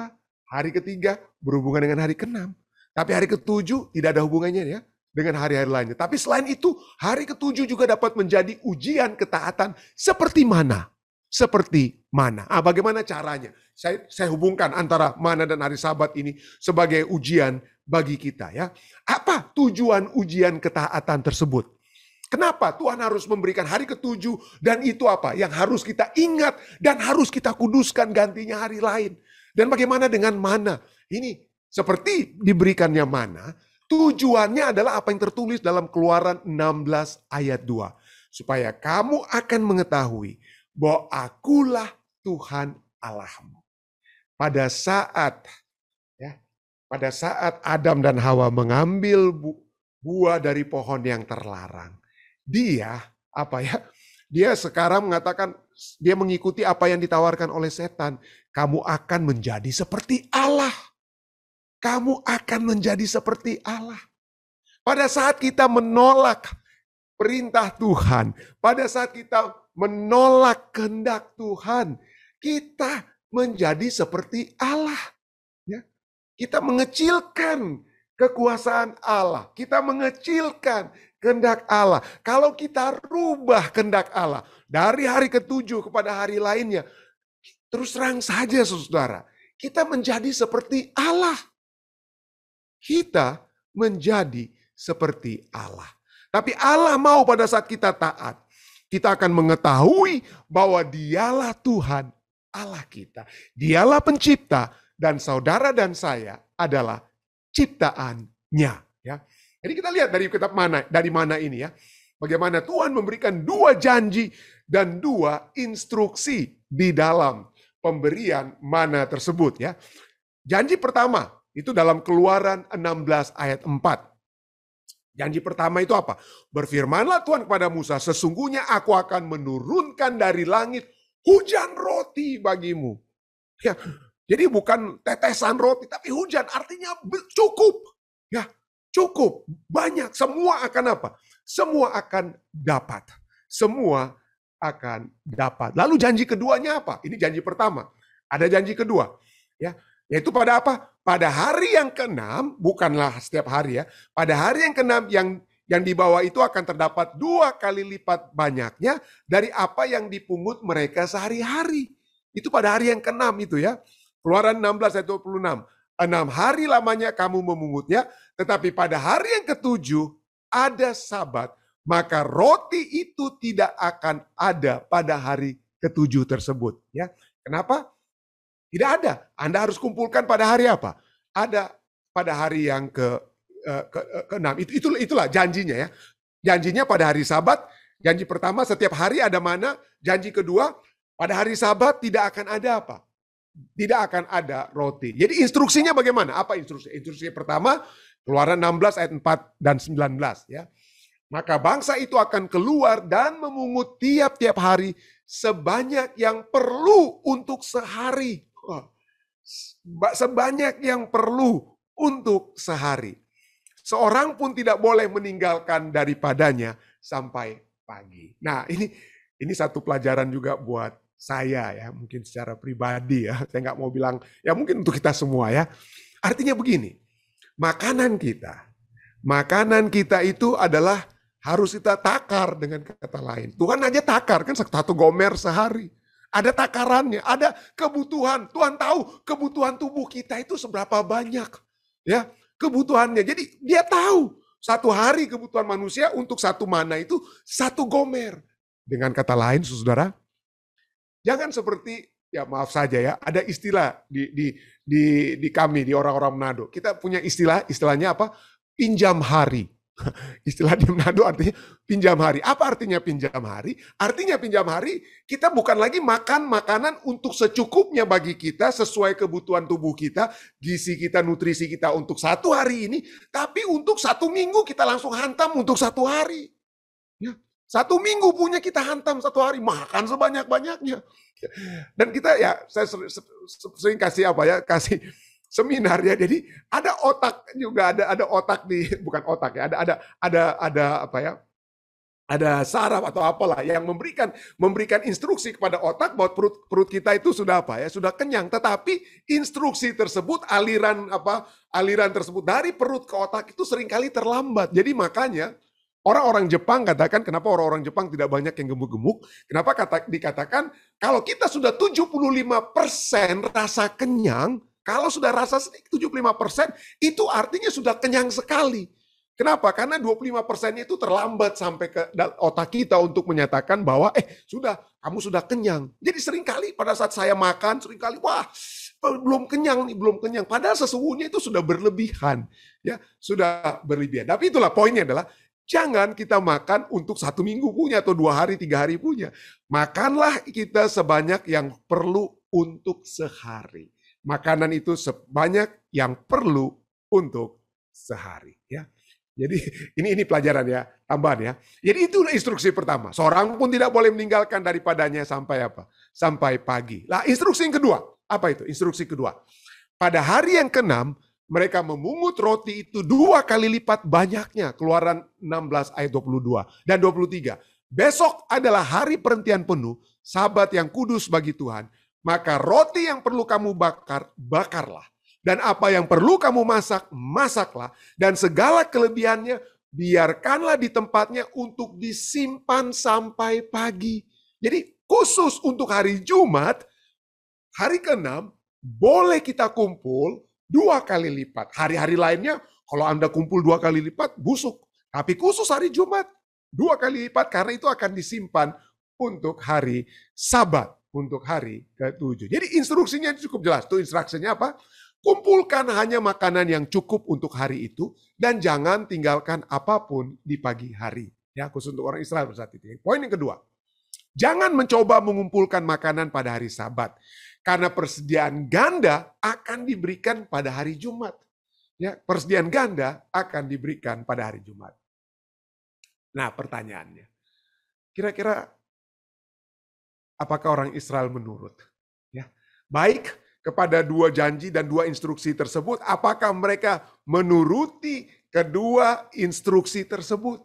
hari ketiga berhubungan dengan hari ke-6. Tapi hari ke-7 tidak ada hubungannya ya dengan hari-hari lainnya. Tapi selain itu, hari ke-7 juga dapat menjadi ujian ketaatan seperti mana? Seperti mana? Bagaimana caranya? Saya hubungkan antara mana dan hari Sabat ini sebagai ujian bagi kita ya. Apa tujuan ujian ketaatan tersebut? Kenapa Tuhan harus memberikan hari ke-7 dan itu apa? Yang harus kita ingat dan harus kita kuduskan gantinya hari lain. Dan bagaimana dengan mana? Ini seperti diberikannya mana, tujuannya adalah apa yang tertulis dalam Keluaran 16 ayat 2. Supaya kamu akan mengetahui bahwa akulah Tuhan Allahmu. Pada saat Adam dan Hawa mengambil buah dari pohon yang terlarang, dia sekarang mengatakan, dia mengikuti apa yang ditawarkan oleh setan. Kamu akan menjadi seperti Allah. Kamu akan menjadi seperti Allah. Pada saat kita menolak perintah Tuhan, pada saat kita menolak kehendak Tuhan, kita menjadi seperti Allah. Ya. Kita mengecilkan kekuasaan Allah. Kita mengecilkan kehendak Allah. Kalau kita rubah kehendak Allah dari hari ke-7 kepada hari lainnya, terus terang saja saudara, kita menjadi seperti Allah. Kita menjadi seperti Allah. Tapi Allah mau pada saat kita taat, kita akan mengetahui bahwa Dialah Tuhan Allah kita. Dialah pencipta dan saudara dan saya adalah ciptaannya. Ya. Jadi kita lihat dari mana ini ya. Bagaimana Tuhan memberikan 2 janji dan 2 instruksi di dalam pemberian mana tersebut ya. Janji pertama itu dalam Keluaran 16 ayat 4. Janji pertama itu apa? Berfirmanlah Tuhan kepada Musa, sesungguhnya aku akan menurunkan dari langit hujan roti bagimu. Ya, jadi bukan tetesan roti, tapi hujan artinya cukup. Ya, cukup, banyak, semua akan apa? Semua akan dapat. Semua akan dapat. Lalu janji keduanya apa? Ini janji pertama. Ada janji kedua. Ya, yaitu pada apa? Pada hari yang ke-6, bukanlah setiap hari ya. Pada hari yang ke-6 yang di bawah itu akan terdapat 2 kali lipat banyaknya dari apa yang dipungut mereka sehari-hari. Itu pada hari yang ke-6 itu ya. Keluaran 16 ayat 26. 6 hari lamanya kamu memungutnya, tetapi pada hari yang ke-7 ada Sabat, maka roti itu tidak akan ada pada hari ke-7 tersebut. Ya, kenapa? Tidak ada. Anda harus kumpulkan pada hari apa? Ada pada hari yang ke-6. Itulah janjinya ya. Janjinya pada hari Sabat. Janji pertama setiap hari ada mana. Janji kedua pada hari Sabat tidak akan ada apa? Tidak akan ada roti. Jadi instruksinya bagaimana? Apa instruksi? Instruksi pertama Keluaran 16 ayat 4 dan 19 ya. Maka bangsa itu akan keluar dan memungut tiap-tiap hari sebanyak yang perlu untuk sehari. Sebanyak yang perlu untuk sehari. Seorang pun tidak boleh meninggalkan daripadanya sampai pagi. Nah, ini satu pelajaran juga buat saya ya, mungkin secara pribadi ya. Saya nggak mau bilang, ya mungkin untuk kita semua ya. Artinya begini, makanan kita itu adalah harus kita takar dengan kata lain. Tuhan aja takar kan 1 gomer sehari. Ada takarannya, ada kebutuhan. Tuhan tahu kebutuhan tubuh kita itu seberapa banyak. Ya, kebutuhannya. Jadi dia tahu 1 hari kebutuhan manusia untuk 1 mana itu 1 gomer. Dengan kata lain, saudara, jangan seperti, ya maaf saja ya, ada istilah di kami, di orang-orang Manado. Kita punya istilahnya apa? Pinjam hari. Istilah di Manado artinya pinjam hari. Apa artinya pinjam hari? Artinya pinjam hari, kita bukan lagi makan makanan untuk secukupnya bagi kita, sesuai kebutuhan tubuh kita, gizi kita, nutrisi kita untuk 1 hari ini, tapi untuk 1 minggu kita langsung hantam untuk 1 hari. Ya, 1 minggu punya kita hantam 1 hari, makan sebanyak-banyaknya. Dan kita ya, saya sering kasih kasih seminar ya. Jadi ada otak juga, ada otak bukan otak ya, ada saraf atau apalah yang memberikan instruksi kepada otak bahwa perut kita itu sudah sudah kenyang. Tetapi instruksi tersebut, aliran tersebut dari perut ke otak itu seringkali terlambat. Jadi makanya orang-orang Jepang katakan, kenapa orang-orang Jepang tidak banyak yang gemuk-gemuk? Kenapa dikatakan kalau kita sudah 75% rasa kenyang, kalau sudah rasa sedikit 75%, itu artinya sudah kenyang sekali. Kenapa? Karena 25% itu terlambat sampai ke otak kita untuk menyatakan bahwa kamu sudah kenyang. Jadi seringkali pada saat saya makan, seringkali wah, belum kenyang nih, belum kenyang. Padahal sesungguhnya itu sudah berlebihan. Ya, sudah berlebihan. Tapi itulah poinnya adalah, jangan kita makan untuk 1 minggu punya atau 2 hari, 3 hari punya. Makanlah kita sebanyak yang perlu untuk sehari. Makanan itu sebanyak yang perlu untuk sehari. Ya. Jadi ini pelajaran ya, tambahan ya. Jadi itu instruksi pertama. Seorang pun tidak boleh meninggalkan daripadanya sampai apa? Sampai pagi. Lah instruksi yang kedua, apa itu? Instruksi kedua. Pada hari yang ke-6, mereka memungut roti itu 2 kali lipat banyaknya. Keluaran 16 ayat 22 dan 23. Besok adalah hari perhentian penuh, Sabat yang kudus bagi Tuhan. Maka roti yang perlu kamu bakar, bakarlah. Dan apa yang perlu kamu masak, masaklah. Dan segala kelebihannya, biarkanlah di tempatnya untuk disimpan sampai pagi. Jadi khusus untuk hari Jumat, hari ke-6, boleh kita kumpul 2 kali lipat. Hari-hari lainnya, kalau Anda kumpul 2 kali lipat, busuk. Tapi khusus hari Jumat, 2 kali lipat, karena itu akan disimpan untuk hari Sabat. Untuk hari ke-7. Jadi instruksinya cukup jelas. Itu instruksinya apa? Kumpulkan hanya makanan yang cukup untuk hari itu. Dan jangan tinggalkan apapun di pagi hari. Ya, khusus untuk orang Israel saat itu. Poin yang kedua. Jangan mencoba mengumpulkan makanan pada hari Sabat. Karena persediaan ganda akan diberikan pada hari Jumat. Ya, persediaan ganda akan diberikan pada hari Jumat. Nah, pertanyaannya. Kira-kira apakah orang Israel menurut? Ya, baik kepada 2 janji dan 2 instruksi tersebut, apakah mereka menuruti kedua instruksi tersebut?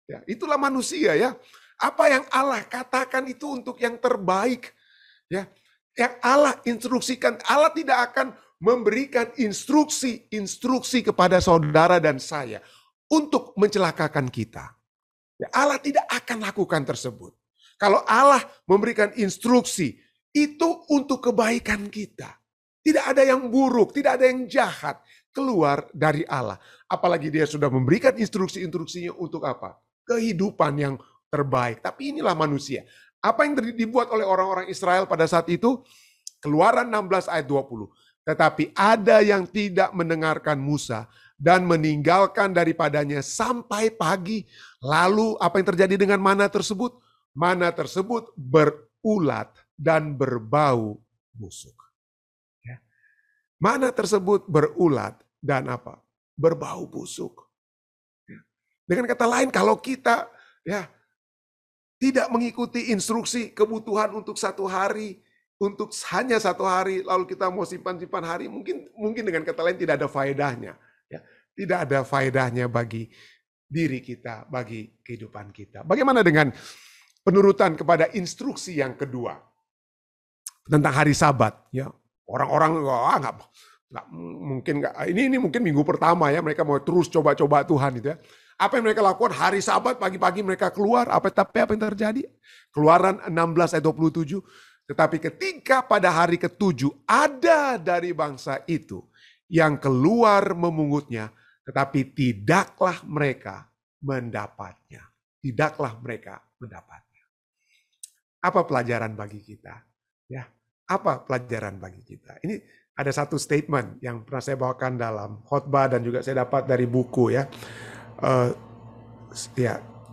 Ya, itulah manusia ya. Apa yang Allah katakan itu untuk yang terbaik. Ya, yang Allah instruksikan, Allah tidak akan memberikan instruksi kepada saudara dan saya untuk mencelakakan kita. Ya, Allah tidak akan lakukan tersebut. Kalau Allah memberikan instruksi, itu untuk kebaikan kita. Tidak ada yang buruk, tidak ada yang jahat keluar dari Allah. Apalagi dia sudah memberikan instruksinya untuk apa? Kehidupan yang terbaik. Tapi inilah manusia. Apa yang dibuat oleh orang-orang Israel pada saat itu? Keluaran 16 ayat 20. Tetapi ada yang tidak mendengarkan Musa dan meninggalkan daripadanya sampai pagi. Lalu apa yang terjadi dengan mana tersebut? Mana tersebut berulat dan berbau busuk. Ya. Mana tersebut berulat dan apa? Berbau busuk. Ya. Dengan kata lain, kalau kita tidak mengikuti instruksi kebutuhan untuk 1 hari, untuk hanya 1 hari, lalu kita mau simpan-simpan hari, mungkin dengan kata lain tidak ada faedahnya. Ya. Tidak ada faedahnya bagi diri kita, bagi kehidupan kita. Bagaimana dengan penurutan kepada instruksi yang kedua tentang hari Sabat? Ya, orang-orang nggak mungkin nggak. Ini mungkin minggu pertama ya, mereka mau terus coba-coba Tuhan itu ya. Apa yang mereka lakukan hari Sabat, pagi-pagi mereka keluar. Tapi apa yang terjadi? Keluaran 16 ayat 27. Tetapi ketika pada hari ke-7 ada dari bangsa itu yang keluar memungutnya, tetapi tidaklah mereka mendapatnya. Tidaklah mereka mendapatnya. Apa pelajaran bagi kita? Ya, apa pelajaran bagi kita? Ini ada satu statement yang pernah saya bawakan dalam khotbah dan juga saya dapat dari buku ya.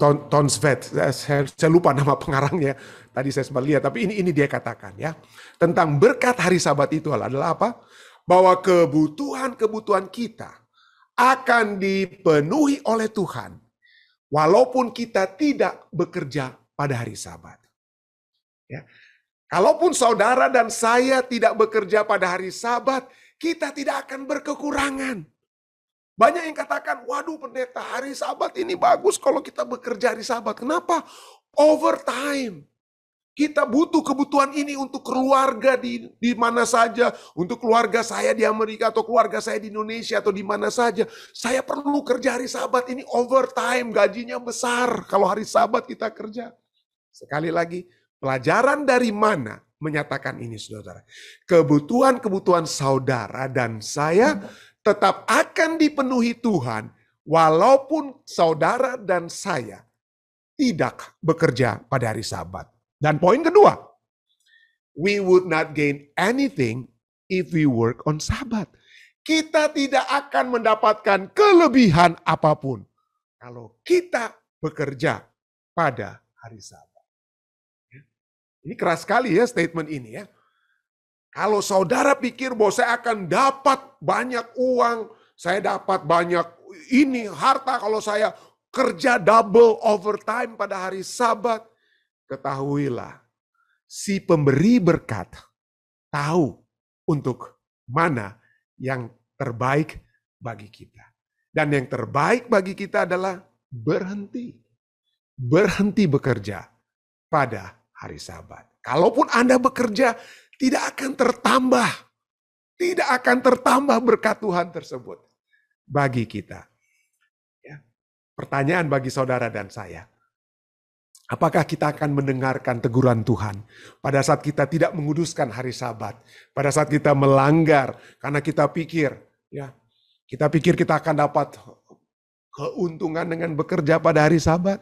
Ton Svet, saya lupa nama pengarangnya. Tadi saya sempat lihat, tapi ini dia katakan ya. Tentang berkat hari Sabat itu adalah apa? Bahwa kebutuhan-kebutuhan kita akan dipenuhi oleh Tuhan walaupun kita tidak bekerja pada hari Sabat. Ya. Kalaupun saudara dan saya tidak bekerja pada hari Sabat, kita tidak akan berkekurangan. Banyak yang katakan, waduh pendeta, hari Sabat ini bagus kalau kita bekerja hari Sabat. Kenapa? Overtime. Kita butuh kebutuhan ini untuk keluarga di mana saja. Untuk keluarga saya di Amerika atau keluarga saya di Indonesia atau di mana saja. Saya perlu kerja hari Sabat ini overtime. Gajinya besar kalau hari Sabat kita kerja. Sekali lagi, pelajaran dari mana menyatakan ini saudara? Kebutuhan-kebutuhan saudara dan saya tetap akan dipenuhi Tuhan walaupun saudara dan saya tidak bekerja pada hari Sabat. Dan poin kedua, we would not gain anything if we work on Sabat. Kita tidak akan mendapatkan kelebihan apapun kalau kita bekerja pada hari Sabat. Ini keras sekali ya statement ini ya. Kalau saudara pikir bahwa saya akan dapat banyak uang, saya dapat banyak ini harta kalau saya kerja double overtime pada hari Sabat, ketahuilah si pemberi berkat tahu untuk mana yang terbaik bagi kita. Dan yang terbaik bagi kita adalah berhenti. Berhenti bekerja pada hari Sabat. Kalaupun Anda bekerja, tidak akan tertambah. Tidak akan tertambah berkat Tuhan tersebut bagi kita. Ya. Pertanyaan bagi saudara dan saya. Apakah kita akan mendengarkan teguran Tuhan pada saat kita tidak menguduskan hari Sabat? Pada saat kita melanggar karena kita pikir kita akan dapat keuntungan dengan bekerja pada hari Sabat?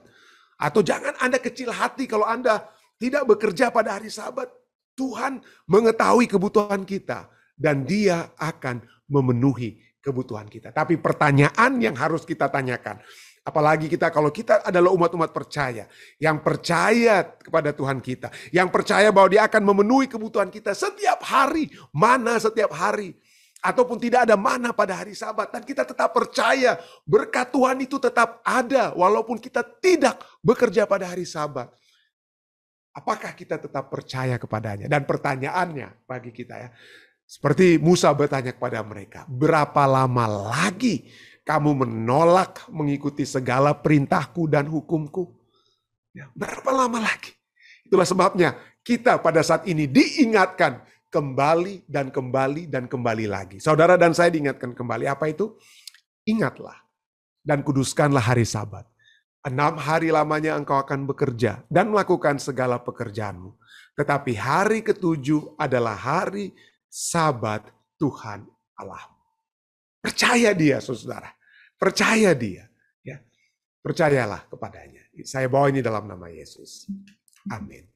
Atau jangan Anda kecil hati kalau Anda tidak bekerja pada hari Sabat. Tuhan mengetahui kebutuhan kita dan Dia akan memenuhi kebutuhan kita. Tapi pertanyaan yang harus kita tanyakan, apalagi kalau kita adalah umat-umat percaya, yang percaya kepada Tuhan kita, yang percaya bahwa Dia akan memenuhi kebutuhan kita setiap hari, mana setiap hari, ataupun tidak ada mana pada hari Sabat, dan kita tetap percaya berkat Tuhan itu tetap ada walaupun kita tidak bekerja pada hari Sabat. Apakah kita tetap percaya kepadanya? Dan pertanyaannya bagi kita ya, seperti Musa bertanya kepada mereka, berapa lama lagi kamu menolak mengikuti segala perintahku dan hukumku? Ya, berapa lama lagi? Itulah sebabnya kita pada saat ini diingatkan kembali dan kembali dan kembali lagi. Saudara dan saya diingatkan kembali, apa itu? Ingatlah dan kuduskanlah hari Sabat. 6 hari lamanya engkau akan bekerja dan melakukan segala pekerjaanmu. Tetapi hari ke-7 adalah hari Sabat Tuhan Allahmu. Percaya Dia, saudara. Percaya Dia. Ya. Percayalah kepadanya. Saya bawa ini dalam nama Yesus. Amin.